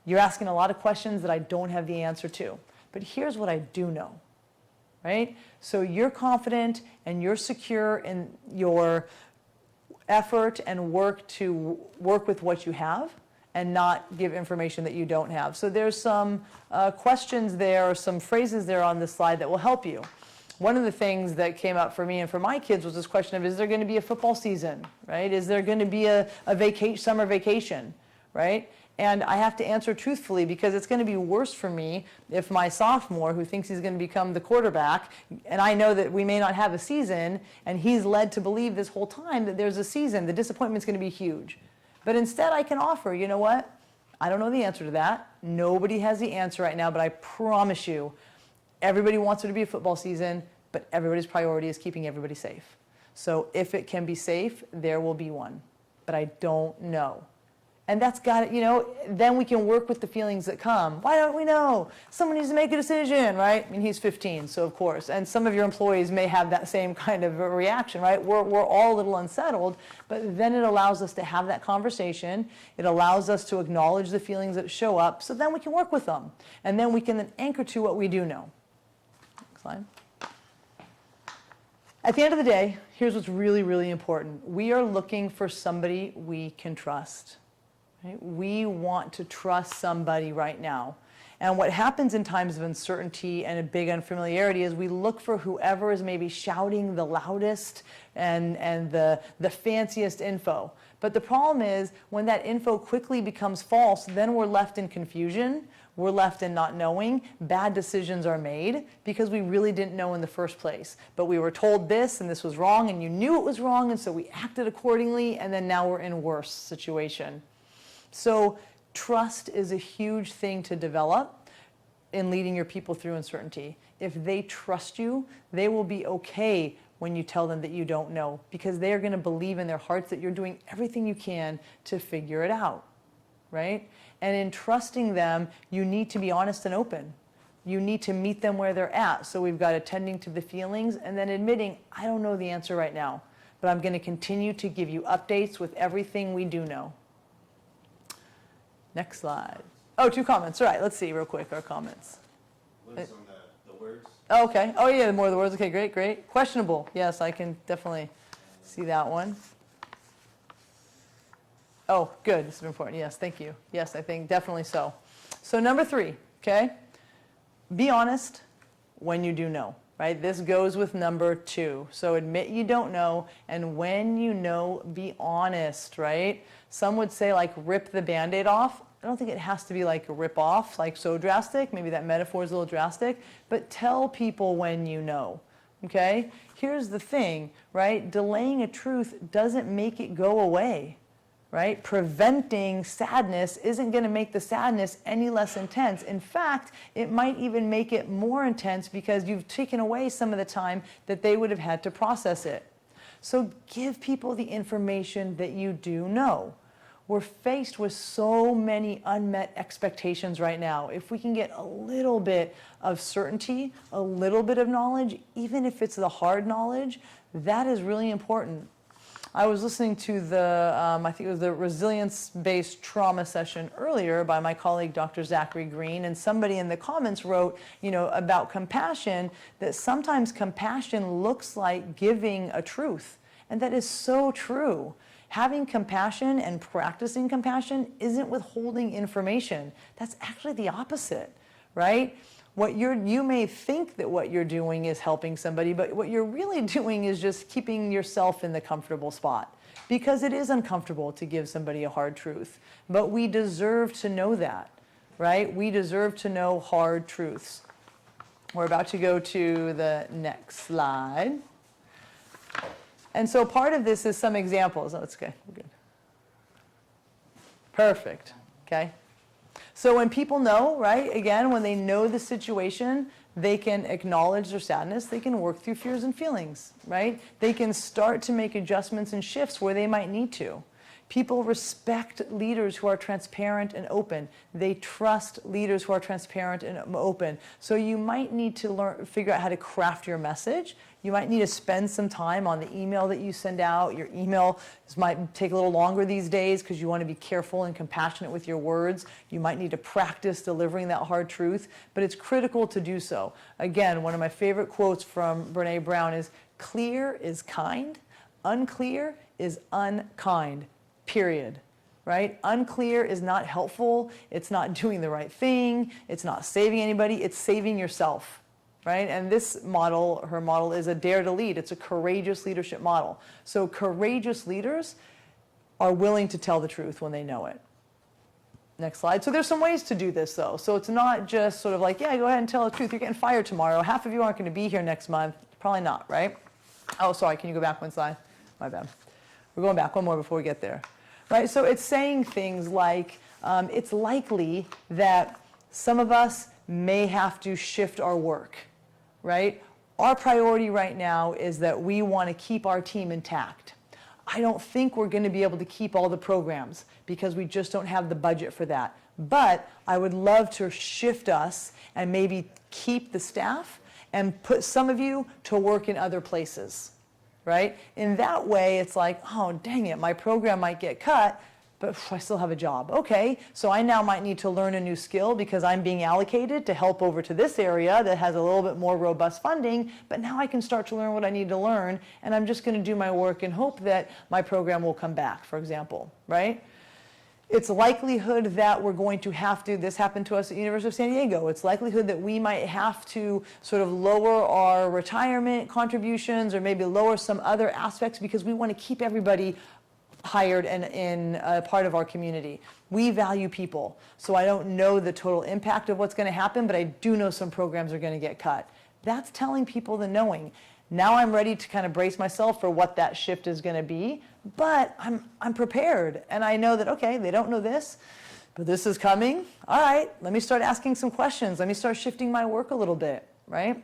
You're asking a lot of questions that I don't have the answer to, but here's what I do know. Right? So you're confident and you're secure in your effort and work to work with what you have and not give information that you don't have. So there's some questions there or some phrases there on this slide that will help you. One of the things that came up for me and for my kids was this question of, is there going to be a football season? Right? Is there going to be a summer vacation? Right? And I have to answer truthfully because it's going to be worse for me if my sophomore, who thinks he's going to become the quarterback, and I know that we may not have a season, and he's led to believe this whole time that there's a season, the disappointment's going to be huge. But instead I can offer, you know what? I don't know the answer to that. Nobody has the answer right now, but I promise you, everybody wants there to be a football season, but everybody's priority is keeping everybody safe. So if it can be safe, there will be one. But I don't know. And that's got it, you know, then we can work with the feelings that come. Why don't we know? Someone needs to make a decision, right? I mean, he's 15, so of course. And some of your employees may have that same kind of a reaction, right? We're all a little unsettled, but then it allows us to have that conversation. It allows us to acknowledge the feelings that show up, so then we can work with them. And then we can then anchor to what we do know. Next slide. At the end of the day, here's what's really, really important. We are looking for somebody we can trust. Right? We want to trust somebody right now. And what happens in times of uncertainty and a big unfamiliarity is we look for whoever is maybe shouting the loudest and the fanciest info. But the problem is when that info quickly becomes false, then we're left in confusion. We're left in not knowing. Bad decisions are made because we really didn't know in the first place. But we were told this and this was wrong and you knew it was wrong and so we acted accordingly and then now we're in a worse situation. So trust is a huge thing to develop in leading your people through uncertainty. If they trust you, they will be okay when you tell them that you don't know because they are going to believe in their hearts that you're doing everything you can to figure it out, right? And in trusting them, you need to be honest and open. You need to meet them where they're at. So we've got attending to the feelings and then admitting, I don't know the answer right now, but I'm going to continue to give you updates with everything we do know. Next slide. Oh, 2 comments. All right, let's see real quick our comments. Liz on the words. Oh, okay. Oh, yeah, more of the words. Okay, great, great. Questionable. Yes, I can definitely see that one. Oh, good. This is important. Yes, thank you. Yes, I think definitely so. So number 3, okay? Be honest when you do know, right? This goes with number 2. So admit you don't know, and when you know, be honest, right? Some would say like rip the Band-Aid off. I don't think it has to be like a rip off, like so drastic. Maybe that metaphor is a little drastic, but tell people when you know, okay? Here's the thing, right? Delaying a truth doesn't make it go away, right? Preventing sadness isn't going to make the sadness any less intense. In fact, it might even make it more intense because you've taken away some of the time that they would have had to process it. So give people the information that you do know. We're faced with so many unmet expectations right now. If we can get a little bit of certainty, a little bit of knowledge, even if it's the hard knowledge, that is really important. I was listening to the, I think it was the resilience-based trauma session earlier by my colleague, Dr. Zachary Green, and somebody in the comments wrote, you know, about compassion, that sometimes compassion looks like giving a truth. And that is so true. Having compassion and practicing compassion isn't withholding information. That's actually the opposite, right? You may think that what you're doing is helping somebody, but what you're really doing is just keeping yourself in the comfortable spot. Because it is uncomfortable to give somebody a hard truth. But we deserve to know that, right? We deserve to know hard truths. We're about to go to the next slide. And so part of this is some examples. Oh, it's okay. We're good. Perfect. Okay. So when people know, right, again, when they know the situation, they can acknowledge their sadness, they can work through fears and feelings, right? They can start to make adjustments and shifts where they might need to. People respect leaders who are transparent and open. They trust leaders who are transparent and open. So you might need to figure out how to craft your message. You might need to spend some time on the email that you send out. Your email might take a little longer these days because you want to be careful and compassionate with your words. You might need to practice delivering that hard truth, but it's critical to do so. Again, one of my favorite quotes from Brené Brown is, "Clear is kind, unclear is unkind." Period, right? Unclear is not helpful. It's not doing the right thing. It's not saving anybody. It's saving yourself, right? And this model, her model, is a dare to lead. It's a courageous leadership model. So courageous leaders are willing to tell the truth when they know it. Next slide. So there's some ways to do this, though. So it's not just sort of like, yeah, go ahead and tell the truth. You're getting fired tomorrow. Half of you aren't going to be here next month. Probably not, right? Oh, sorry. Can you go back one slide? My bad. We're going back one more before we get there. Right? So it's saying things like, it's likely that some of us may have to shift our work, right? Our priority right now is that we want to keep our team intact. I don't think we're going to be able to keep all the programs because we just don't have the budget for that. But I would love to shift us and maybe keep the staff and put some of you to work in other places. Right? In that way, it's like, oh, dang it, my program might get cut, but I still have a job. Okay, so I now might need to learn a new skill because I'm being allocated to help over to this area that has a little bit more robust funding, but now I can start to learn what I need to learn, and I'm just going to do my work and hope that my program will come back, for example, right? It's likelihood that we're going to have to, this happened to us at University of San Diego, it's likelihood that we might have to sort of lower our retirement contributions or maybe lower some other aspects because we want to keep everybody hired and in a part of our community. We value people, so I don't know the total impact of what's going to happen, but I do know some programs are going to get cut. That's telling people the knowing. Now I'm ready to kind of brace myself for what that shift is going to be, but I'm prepared, and I know that, okay, they don't know this, but this is coming. All right, let me start asking some questions. Let me start shifting my work a little bit, right?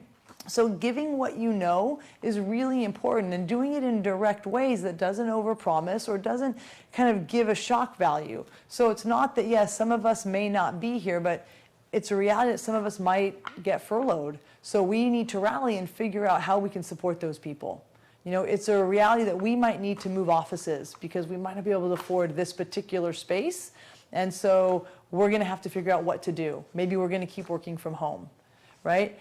So giving what you know is really important, and doing it in direct ways that doesn't overpromise or doesn't kind of give a shock value. So it's not that, yes, some of us may not be here, but it's a reality that some of us might get furloughed. So we need to rally and figure out how we can support those people. You know, it's a reality that we might need to move offices because we might not be able to afford this particular space. And so we're going to have to figure out what to do. Maybe we're going to keep working from home, right?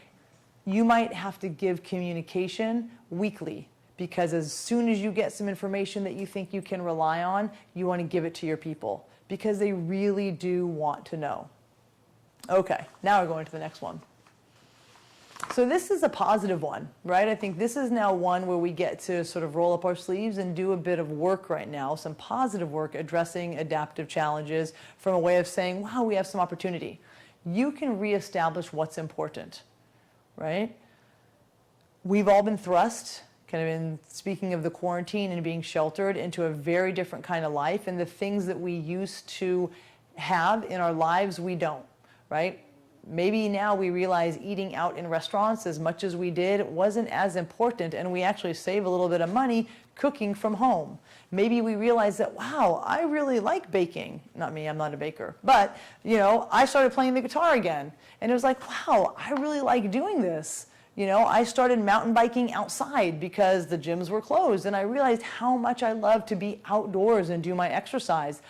You might have to give communication weekly because as soon as you get some information that you think you can rely on, you want to give it to your people because they really do want to know. Okay, now we're going to the next one. So this is a positive one, right? I think this is now one where we get to sort of roll up our sleeves and do a bit of work right now, some positive work addressing adaptive challenges from a way of saying, wow, we have some opportunity. You can reestablish what's important, right? We've all been thrust, kind of in speaking of the quarantine and being sheltered, into a very different kind of life, and the things that we used to have in our lives, we don't, right? Maybe now we realize eating out in restaurants as much as we did wasn't as important, and we actually save a little bit of money cooking from home. Maybe we realize that, wow, I really like baking. Not me, I'm not a baker. But, you know, I started playing the guitar again, and it was like, wow, I really like doing this. You know, I started mountain biking outside because the gyms were closed, and I realized how much I love to be outdoors and do my exercise.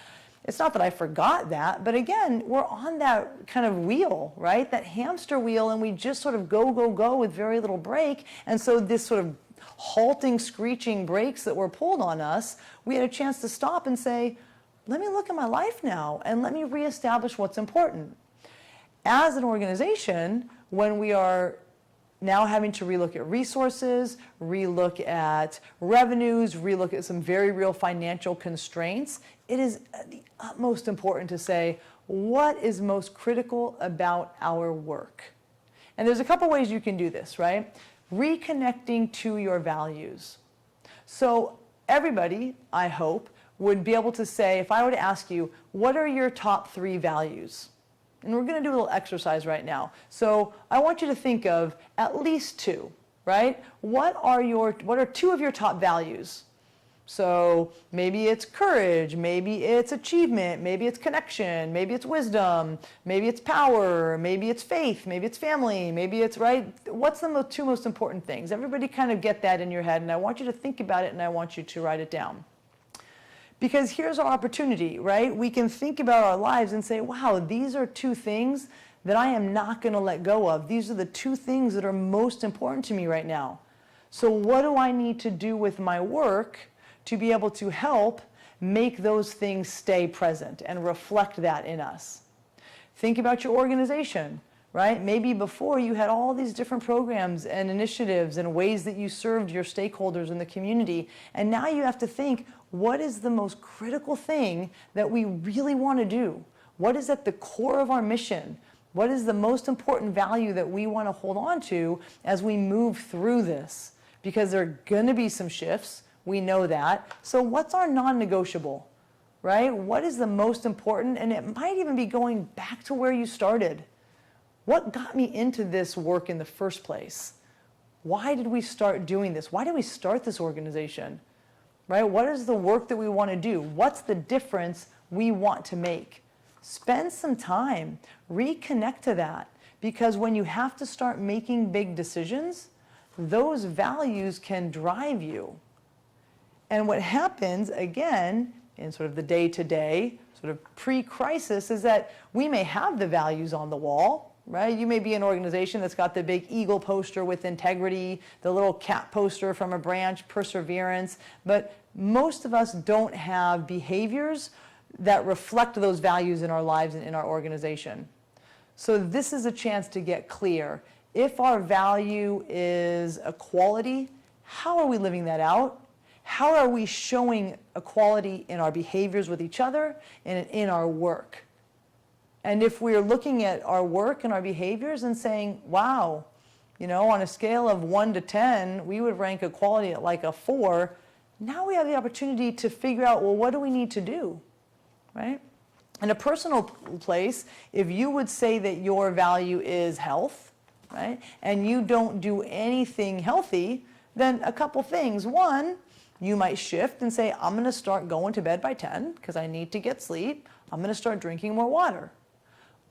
It's not that I forgot that, but again, we're on that kind of wheel, right? That hamster wheel, and we just sort of go, go, go with very little break. And so this sort of halting, screeching brakes that were pulled on us, we had a chance to stop and say, let me look at my life now, and let me reestablish what's important. As an organization, when we are now having to relook at resources, relook at revenues, relook at some very real financial constraints, it is the utmost important to say, what is most critical about our work? And there's a couple ways you can do this, right? Reconnecting to your values. So everybody, I hope, would be able to say, if I were to ask you, what are your top 3 values? And we're going to do a little exercise right now. So I want you to think of at least 2, right? What are 2 of your top values? So maybe it's courage, maybe it's achievement, maybe it's connection, maybe it's wisdom, maybe it's power, maybe it's faith, maybe it's family, maybe it's, right? What's the 2 most important things? Everybody kind of get that in your head, and I want you to think about it, and I want you to write it down. Because here's our opportunity, right? We can think about our lives and say, wow, these are 2 things that I am not going to let go of. These are the 2 things that are most important to me right now. So what do I need to do with my work to be able to help make those things stay present and reflect that in us? Think about your organization, right? Maybe before you had all these different programs and initiatives and ways that you served your stakeholders in the community. And now you have to think, what is the most critical thing that we really want to do? What is at the core of our mission? What is the most important value that we want to hold on to as we move through this? Because there are going to be some shifts. We know that. So what's our non-negotiable, right? What is the most important? And it might even be going back to where you started. What got me into this work in the first place? Why did we start doing this? Why did we start this organization? Right? What is the work that we want to do? What's the difference we want to make? Spend some time, reconnect to that, because when you have to start making big decisions, those values can drive you. And what happens, again, in sort of the day-to-day, sort of pre-crisis, is that we may have the values on the wall, right? You may be an organization that's got the big eagle poster with integrity, the little cat poster from a branch, perseverance, but most of us don't have behaviors that reflect those values in our lives and in our organization. So this is a chance to get clear. If our value is equality, how are we living that out? How are we showing equality in our behaviors with each other and in our work? And if we're looking at our work and our behaviors and saying, wow, on a scale of 1 to 10, we would rank equality at like a 4, now we have the opportunity to figure out, well, what do we need to do, right? In a personal place, if you would say that your value is health, right, and you don't do anything healthy, then a couple things. One, you might shift and say, I'm going to start going to bed by 10 because I need to get sleep. I'm going to start drinking more water.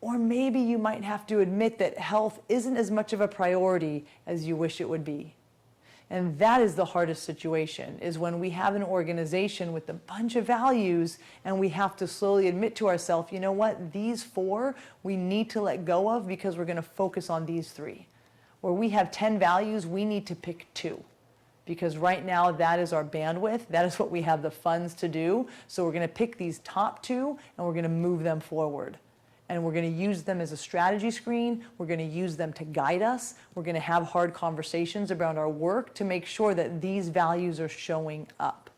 Or maybe you might have to admit that health isn't as much of a priority as you wish it would be. And that is the hardest situation, is when we have an organization with a bunch of values and we have to slowly admit to ourselves, you know what, these 4 we need to let go of because we're going to focus on these 3. Where we have 10 values, we need to pick 2. Because right now that is our bandwidth, that is what we have the funds to do. So we're going to pick these top 2 and we're going to move them forward. And we're going to use them as a strategy screen. We're going to use them to guide us. We're going to have hard conversations around our work to make sure that these values are showing up.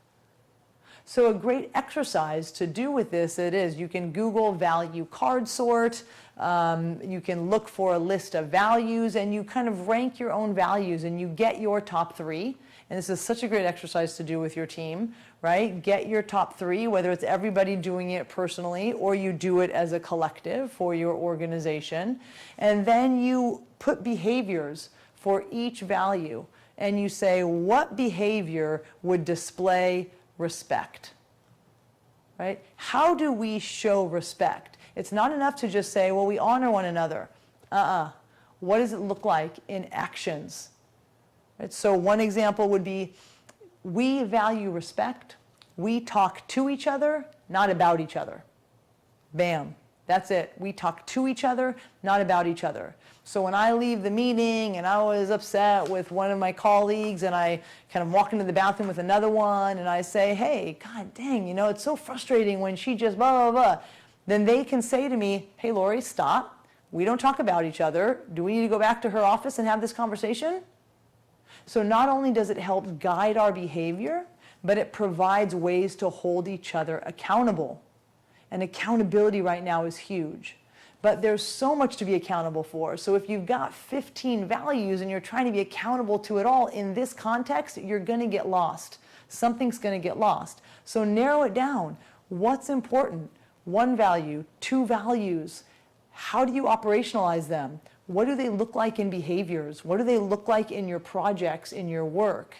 So a great exercise to do with this, it is, you can Google value card sort. You can look for a list of values and you kind of rank your own values and you get your top 3. And this is such a great exercise to do with your team, right? Get your top 3, whether it's everybody doing it personally or you do it as a collective for your organization. And then you put behaviors for each value. And you say, what behavior would display respect, right? How do we show respect? It's not enough to just say, well, we honor one another. What does it look like in actions? Right? So one example would be, we value respect. We talk to each other, not about each other. Bam. That's it. We talk to each other, not about each other. So when I leave the meeting and I was upset with one of my colleagues and I kind of walk into the bathroom with another one and I say, hey, God dang, it's so frustrating when she just blah, blah, blah. Then they can say to me, hey, Lorri, stop. We don't talk about each other. Do we need to go back to her office and have this conversation? So not only does it help guide our behavior, but it provides ways to hold each other accountable. And accountability right now is huge. But there's so much to be accountable for. So if you've got 15 values and you're trying to be accountable to it all in this context, you're going to get lost. something's going to get lost. So narrow it down. What's important? One value, two values. How do you operationalize them? What do they look like in behaviors? What do they look like in your projects, in your work?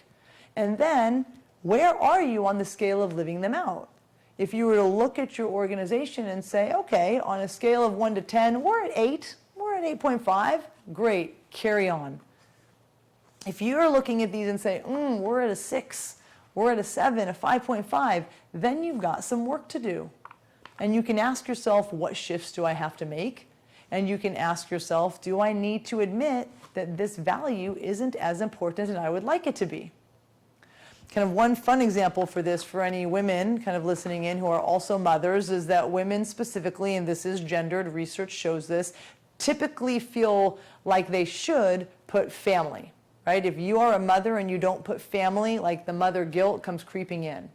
And then, where are you on the scale of living them out? If you were to look at your organization and say, okay, on a scale of 1 to 10, we're at 8, we're at 8.5, great, carry on. If you're looking at these and say, we're at a 6, we're at a 7, a 5.5, then you've got some work to do. And you can ask yourself, what shifts do I have to make? And you can ask yourself, do I need to admit that this value isn't as important as I would like it to be? Kind of one fun example for this, for any women kind of listening in who are also mothers, is that women specifically, and this is gendered, research shows this, typically feel like they should put family, right? If you are a mother and you don't put family, like the mother guilt comes creeping in.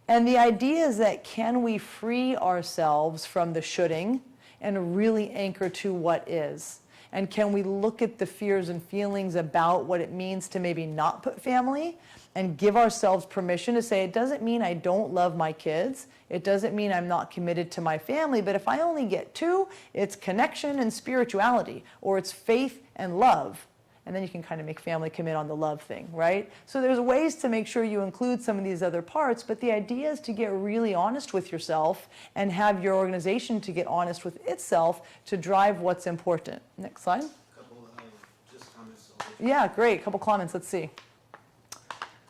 And the idea is that can we free ourselves from the shoulding and really anchor to what is? And can we look at the fears and feelings about what it means to maybe not put family and give ourselves permission to say, it doesn't mean I don't love my kids. It doesn't mean I'm not committed to my family. But if I only get 2, it's connection and spirituality, or it's faith and love. And then you can kind of make family commit on the love thing, right? So there's ways to make sure you include some of these other parts, but the idea is to get really honest with yourself and have your organization to get honest with itself to drive what's important. Next slide. Couple just comments. Yeah, great. Couple comments. Let's see.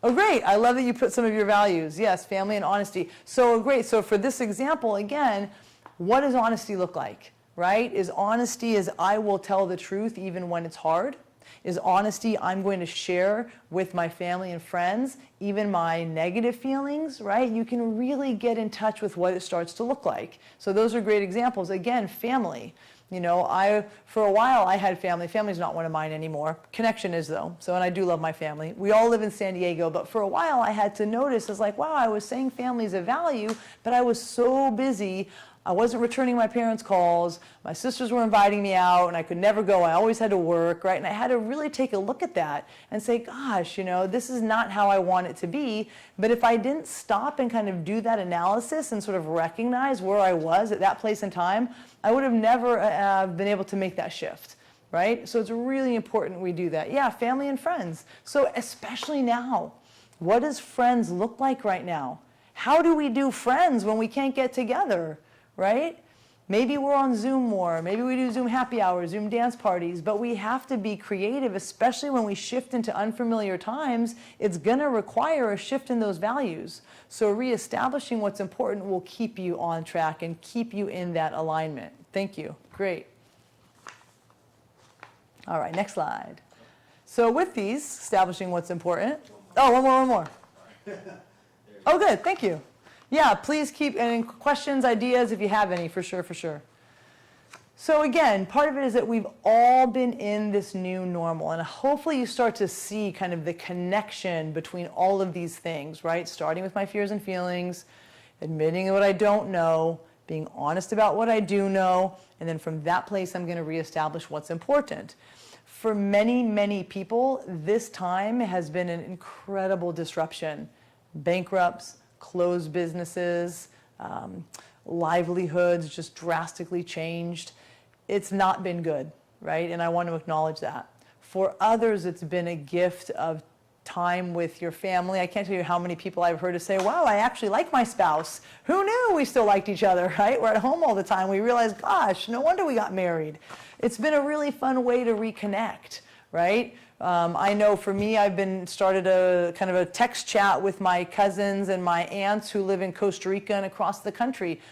Oh, great. I love that you put some of your values. Yes, family and honesty. So great. So for this example, again, what does honesty look like, right? Is honesty is I will tell the truth even when it's hard? Is honesty, I'm going to share with my family and friends, even my negative feelings, right? You can really get in touch with what it starts to look like. So those are great examples. Again, family. You know, for a while I had family. Family's not one of mine anymore. Connection is though. So, and I do love my family. We all live in San Diego, but for a while I had to notice, it's like, wow, I was saying family is a value, but I was so busy. I wasn't returning my parents' calls. My sisters were inviting me out, and I could never go. I always had to work, right? And I had to really take a look at that and say, gosh, you know, this is not how I want it to be. But if I didn't stop and kind of do that analysis and sort of recognize where I was at that place in time, I would have never been able to make that shift, right? So it's really important we do that. Yeah, family and friends. So especially now, what does friends look like right now? How do we do friends when we can't get together? Right? Maybe we're on Zoom more. Maybe we do Zoom happy hours, Zoom dance parties, but we have to be creative, especially when we shift into unfamiliar times. It's going to require a shift in those values. So reestablishing what's important will keep you on track and keep you in that alignment. Thank you. Great. All right, next slide. So with these, establishing what's important. Oh, one more. Oh, good. Thank you. Yeah, please keep any questions, ideas, if you have any, for sure. So again, part of it is that we've all been in this new normal, and hopefully you start to see kind of the connection between all of these things, right? Starting with my fears and feelings, admitting what I don't know, being honest about what I do know, and then from that place I'm going to reestablish what's important. For many, many people, this time has been an incredible disruption. Bankrupts, closed businesses, livelihoods just drastically changed. It's not been good, right? And I want to acknowledge that. For others, it's been a gift of time with your family. I can't tell you how many people I've heard to say, wow, I actually like my spouse. Who knew we still liked each other, right? We're at home all the time. We realize, gosh, no wonder we got married. It's been a really fun way to reconnect, right? I know for me, I've started a kind of a text chat with my cousins and my aunts who live in Costa Rica and across the country.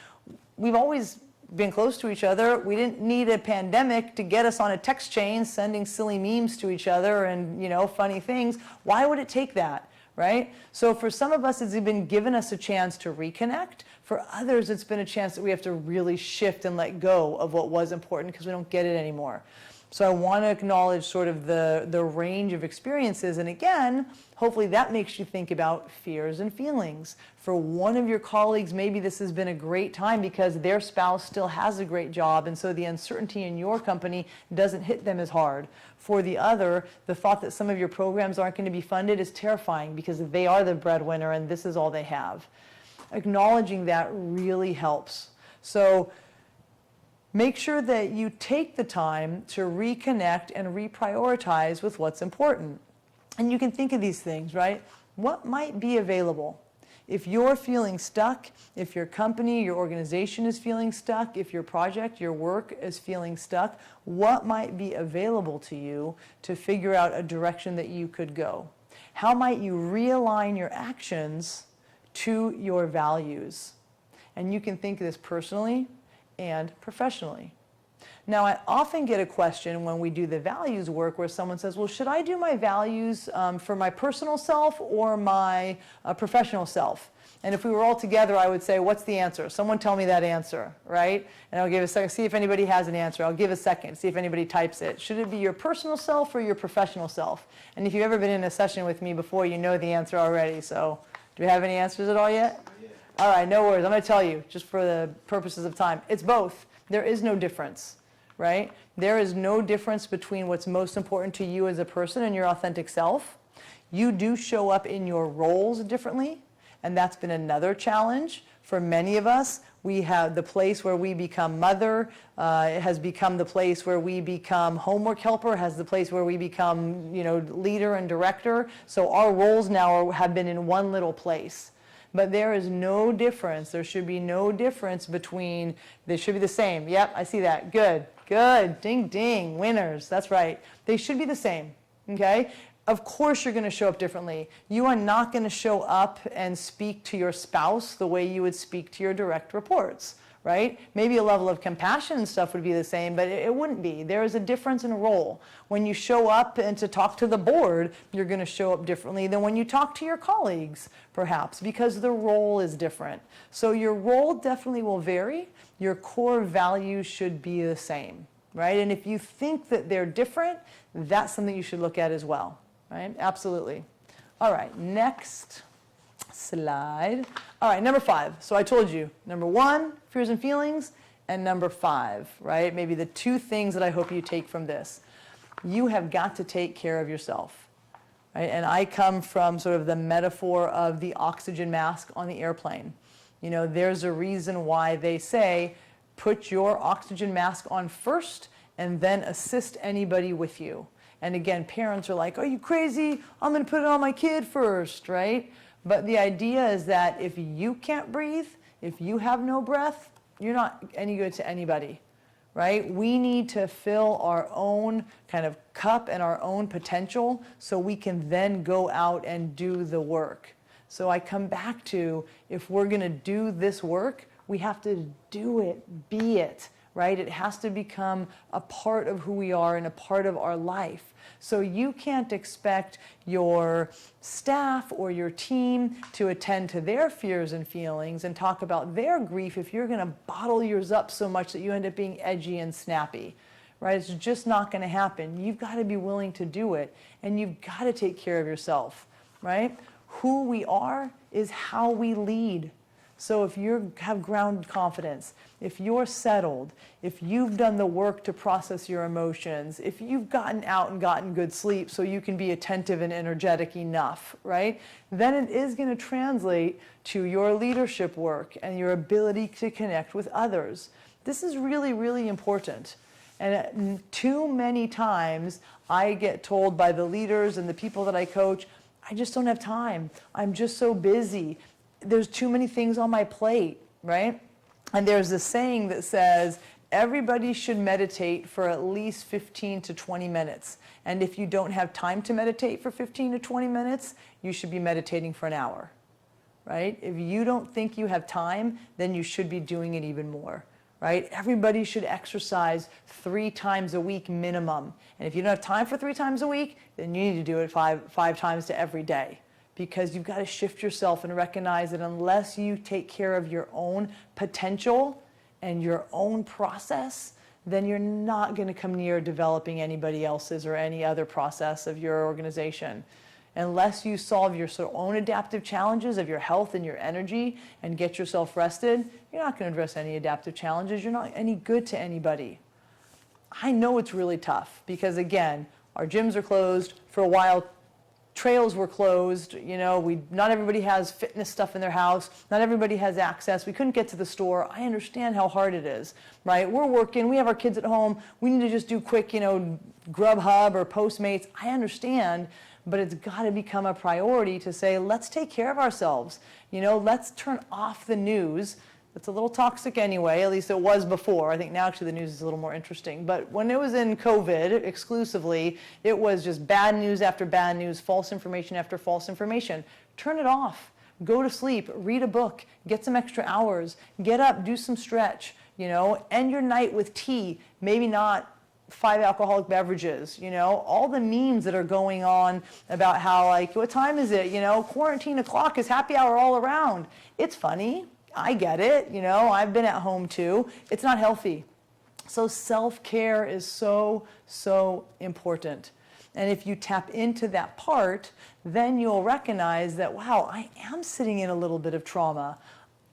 We've always been close to each other. We didn't need a pandemic to get us on a text chain sending silly memes to each other and, you know, funny things. Why would it take that, right? So for some of us, it's been given us a chance to reconnect. For others, it's been a chance that we have to really shift and let go of what was important because we don't get it anymore. So I want to acknowledge sort of the range of experiences. And again, hopefully that makes you think about fears and feelings. For one of your colleagues, maybe this has been a great time because their spouse still has a great job, and so the uncertainty in your company doesn't hit them as hard. For the other, the thought that some of your programs aren't going to be funded is terrifying because they are the breadwinner and this is all they have. Acknowledging that really helps. So make sure that you take the time to reconnect and reprioritize with what's important. And you can think of these things, right? What might be available? If you're feeling stuck, if your company, your organization is feeling stuck, if your project, your work is feeling stuck, what might be available to you to figure out a direction that you could go? How might you realign your actions to your values? And you can think of this personally and professionally. Now, I often get a question when we do the values work where someone says, well, should I do my values for my personal self or my professional self? And if we were all together, I would say, what's the answer? Someone tell me that answer, right? And I'll give a second, see if anybody has an answer. I'll give a second, see if anybody types it. Should it be your personal self or your professional self? And if you've ever been in a session with me before, you know the answer already. So do we have any answers at all yet? All right, no worries. I'm going to tell you, just for the purposes of time. It's both. There is no difference, right? There is no difference between what's most important to you as a person and your authentic self. You do show up in your roles differently, and that's been another challenge for many of us. We have the place where we become mother, it has become the place where we become homework helper, has the place where we become, leader and director. So our roles now have been in one little place. But there is no difference. There should be no difference between, they should be the same. Yep, I see that. Good, good. Ding, ding. Winners. That's right. They should be the same. Okay? Of course you're going to show up differently. You are not going to show up and speak to your spouse the way you would speak to your direct reports. Right? Maybe a level of compassion and stuff would be the same, but it wouldn't be. There is a difference in role. When you show up and to talk to the board, you're going to show up differently than when you talk to your colleagues, perhaps, because the role is different. So your role definitely will vary. Your core values should be the same, right? And if you think that they're different, that's something you should look at as well, right? Absolutely. All right, next slide. All right, number 5. So I told you, number 1, fears and feelings, and number 5, right? Maybe the 2 things that I hope you take from this. You have got to take care of yourself, right? And I come from sort of the metaphor of the oxygen mask on the airplane. There's a reason why they say, put your oxygen mask on first and then assist anybody with you. And again, parents are like, are you crazy? I'm going to put it on my kid first, right? But the idea is that if you can't breathe, if you have no breath, you're not any good to anybody, right? We need to fill our own kind of cup and our own potential so we can then go out and do the work. So I come back to, if we're going to do this work, we have to do it, be it, right? It has to become a part of who we are and a part of our life. So you can't expect your staff or your team to attend to their fears and feelings and talk about their grief if you're going to bottle yours up so much that you end up being edgy and snappy, right? It's just not going to happen. You've got to be willing to do it, and you've got to take care of yourself, right? Who we are is how we lead. So if you have grounded confidence, if you're settled, if you've done the work to process your emotions, if you've gotten out and gotten good sleep so you can be attentive and energetic enough, right? Then it is going to translate to your leadership work and your ability to connect with others. This is really, really important. And too many times I get told by the leaders and the people that I coach, I just don't have time. I'm just so busy. There's too many things on my plate, right? And there's this saying that says, everybody should meditate for at least 15 to 20 minutes. And if you don't have time to meditate for 15 to 20 minutes, you should be meditating for an hour, right? If you don't think you have time, then you should be doing it even more, right? Everybody should exercise 3 times a week minimum. And if you don't have time for 3 times a week, then you need to do it five times to every day. Because you've got to shift yourself and recognize that unless you take care of your own potential and your own process, then you're not going to come near developing anybody else's or any other process of your organization. Unless you solve your sort of own adaptive challenges of your health and your energy and get yourself rested, you're not going to address any adaptive challenges. You're not any good to anybody. I know it's really tough because, again, our gyms are closed. For a while, trails were closed. Not everybody has fitness stuff in their house. Not everybody has access. We couldn't get to the store. I understand how hard it is, right? We're working. We have our kids at home. We need to just do quick, Grubhub or Postmates. I understand, but it's got to become a priority to say, let's take care of ourselves. Let's turn off the news. It's a little toxic anyway, at least it was before. I think now actually the news is a little more interesting. But when it was in COVID exclusively, it was just bad news after bad news, false information after false information. Turn it off. Go to sleep, read a book, get some extra hours, get up, do some stretch, end your night with tea, maybe not 5 alcoholic beverages, all the memes that are going on about how, what time is it? Quarantine o'clock is happy hour all around. It's funny. I get it, I've been at home too. It's not healthy. So self-care is so, so important. And if you tap into that part, then you'll recognize that, wow, I am sitting in a little bit of trauma.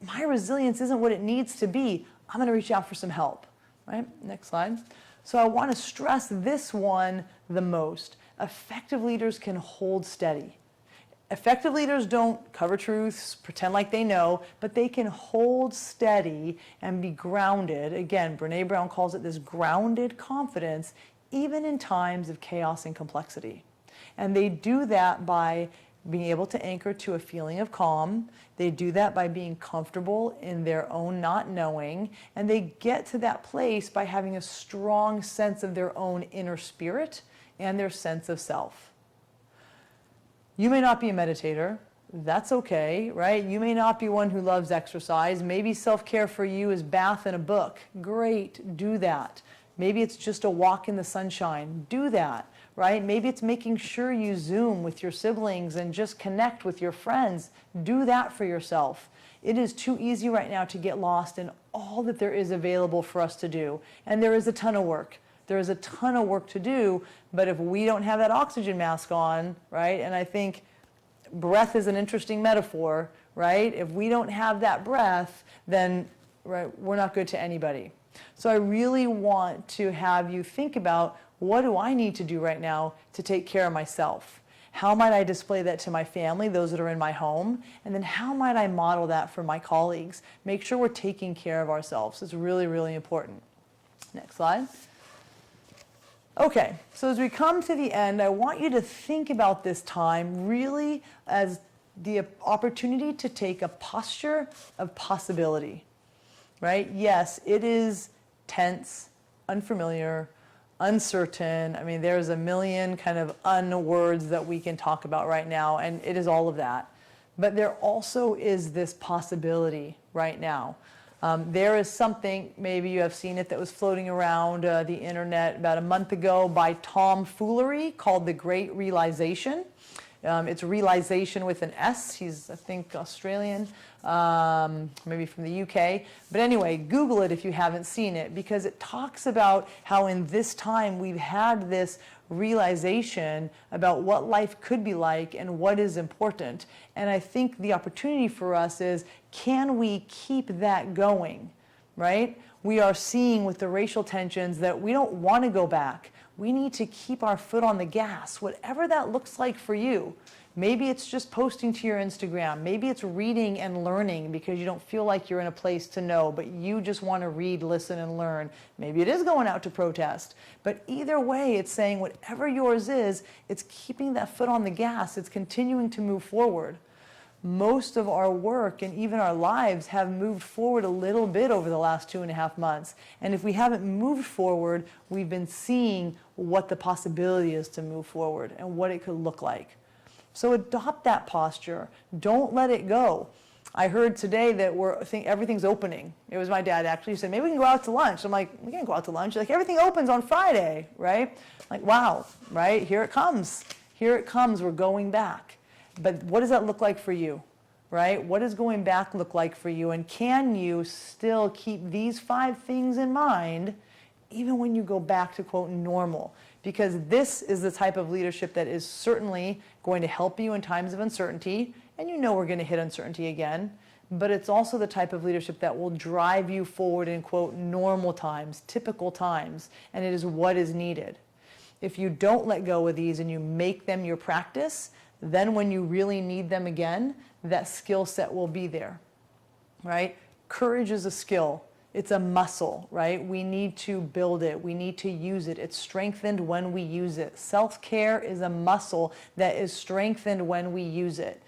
My resilience isn't what it needs to be. I'm going to reach out for some help, right? Next slide. So I want to stress this one the most. Effective leaders can hold steady. Effective leaders don't cover truths, pretend like they know, but they can hold steady and be grounded. Again, Brené Brown calls it this grounded confidence, even in times of chaos and complexity. And they do that by being able to anchor to a feeling of calm. They do that by being comfortable in their own not knowing. And they get to that place by having a strong sense of their own inner spirit and their sense of self. You may not be a meditator. That's okay, right? You may not be one who loves exercise. Maybe self-care for you is bath and a book. Great, do that. Maybe it's just a walk in the sunshine. Do that, right? Maybe it's making sure you Zoom with your siblings and just connect with your friends. Do that for yourself. It is too easy right now to get lost in all that there is available for us to do. And there is a ton of work. There is a ton of work to do, but if we don't have that oxygen mask on, right, and I think breath is an interesting metaphor, right? If we don't have that breath, then we're not good to anybody. So I really want to have you think about, what do I need to do right now to take care of myself? How might I display that to my family, those that are in my home? And then how might I model that for my colleagues? Make sure we're taking care of ourselves. It's really, really important. Next slide. Okay, so as we come to the end, I want you to think about this time really as the opportunity to take a posture of possibility, right? Yes, it is tense, unfamiliar, uncertain. I mean, there's a million kind of words that we can talk about right now, and it is all of that. But there also is this possibility right now. There is something, maybe you have seen it, that was floating around the internet about a month ago by Tom Foolery called The Great Realization. It's realization with an S. He's, I think, Australian, maybe from the UK. But anyway, Google it if you haven't seen it, because it talks about how in this time we've had this realization about what life could be like and what is important. And I think the opportunity for us is, can we keep that going, right? We are seeing with the racial tensions that we don't want to go back. We need to keep our foot on the gas, whatever that looks like for you. Maybe it's just posting to your Instagram. Maybe it's reading and learning because you don't feel like you're in a place to know, but you just want to read, listen, and learn. Maybe it is going out to protest. But either way, it's saying whatever yours is, it's keeping that foot on the gas. It's continuing to move forward. Most of our work and even our lives have moved forward a little bit over the last 2.5 months. And if we haven't moved forward, we've been seeing what the possibility is to move forward and what it could look like. So adopt that posture. Don't let it go. I heard today that everything's opening. It was my dad actually who said, maybe we can go out to lunch. I'm like, we can't go out to lunch. Like, everything opens on Friday, right? Like, wow, right? Here it comes. Here it comes. We're going back. But what does that look like for you, right? What does going back look like for you? And can you still keep these 5 things in mind even when you go back to, quote, normal. Because this is the type of leadership that is certainly going to help you in times of uncertainty, and you know we're going to hit uncertainty again, but it's also the type of leadership that will drive you forward in, quote, normal times, typical times, and it is what is needed. If you don't let go of these and you make them your practice, then when you really need them again, that skill set will be there, right? Courage is a skill. It's a muscle, right? We need to build it. We need to use it. It's strengthened when we use it. Self-care is a muscle that is strengthened when we use it.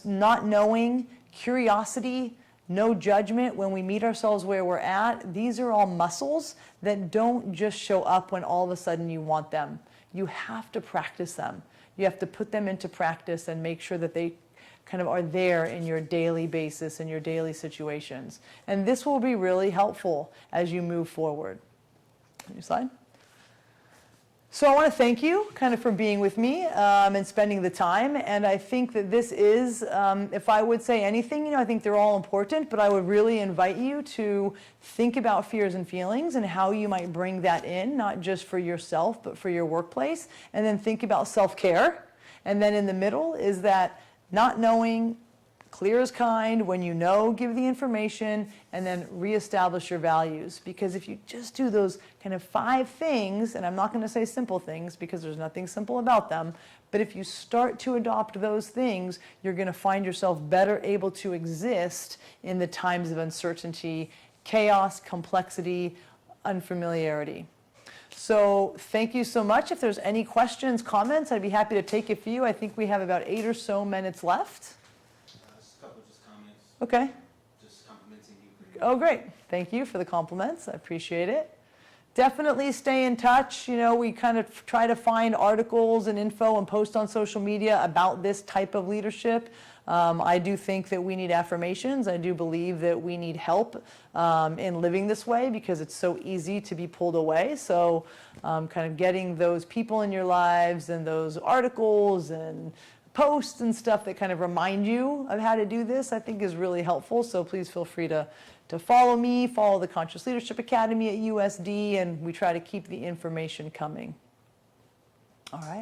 Not knowing, curiosity, no judgment when we meet ourselves where we're at, these are all muscles that don't just show up when all of a sudden you want them. You have to practice them. You have to put them into practice and make sure that they kind of are there in your daily basis, in your daily situations. And this will be really helpful as you move forward. Next slide. So I want to thank you kind of for being with me and spending the time. And I think that this is, if I would say anything, I think they're all important, but I would really invite you to think about fears and feelings and how you might bring that in, not just for yourself, but for your workplace. And then think about self-care. And then in the middle is that not knowing, clear as kind, when you know, give the information, and then reestablish your values. Because if you just do those kind of 5 things, and I'm not going to say simple things because there's nothing simple about them, but if you start to adopt those things, you're going to find yourself better able to exist in the times of uncertainty, chaos, complexity, unfamiliarity. So thank you so much. If there's any questions, comments, I'd be happy to take a few. I think we have about 8 or so minutes left. Just a couple just comments, Okay. just complimenting you. Oh, great. Thank you for the compliments. I appreciate it. Definitely stay in touch. We kind of try to find articles and info and post on social media about this type of leadership. I do think that we need affirmations. I do believe that we need help in living this way because it's so easy to be pulled away. So kind of getting those people in your lives and those articles and posts and stuff that kind of remind you of how to do this, I think is really helpful. So please feel free to follow me, follow the Conscious Leadership Academy at USD, and we try to keep the information coming. All right.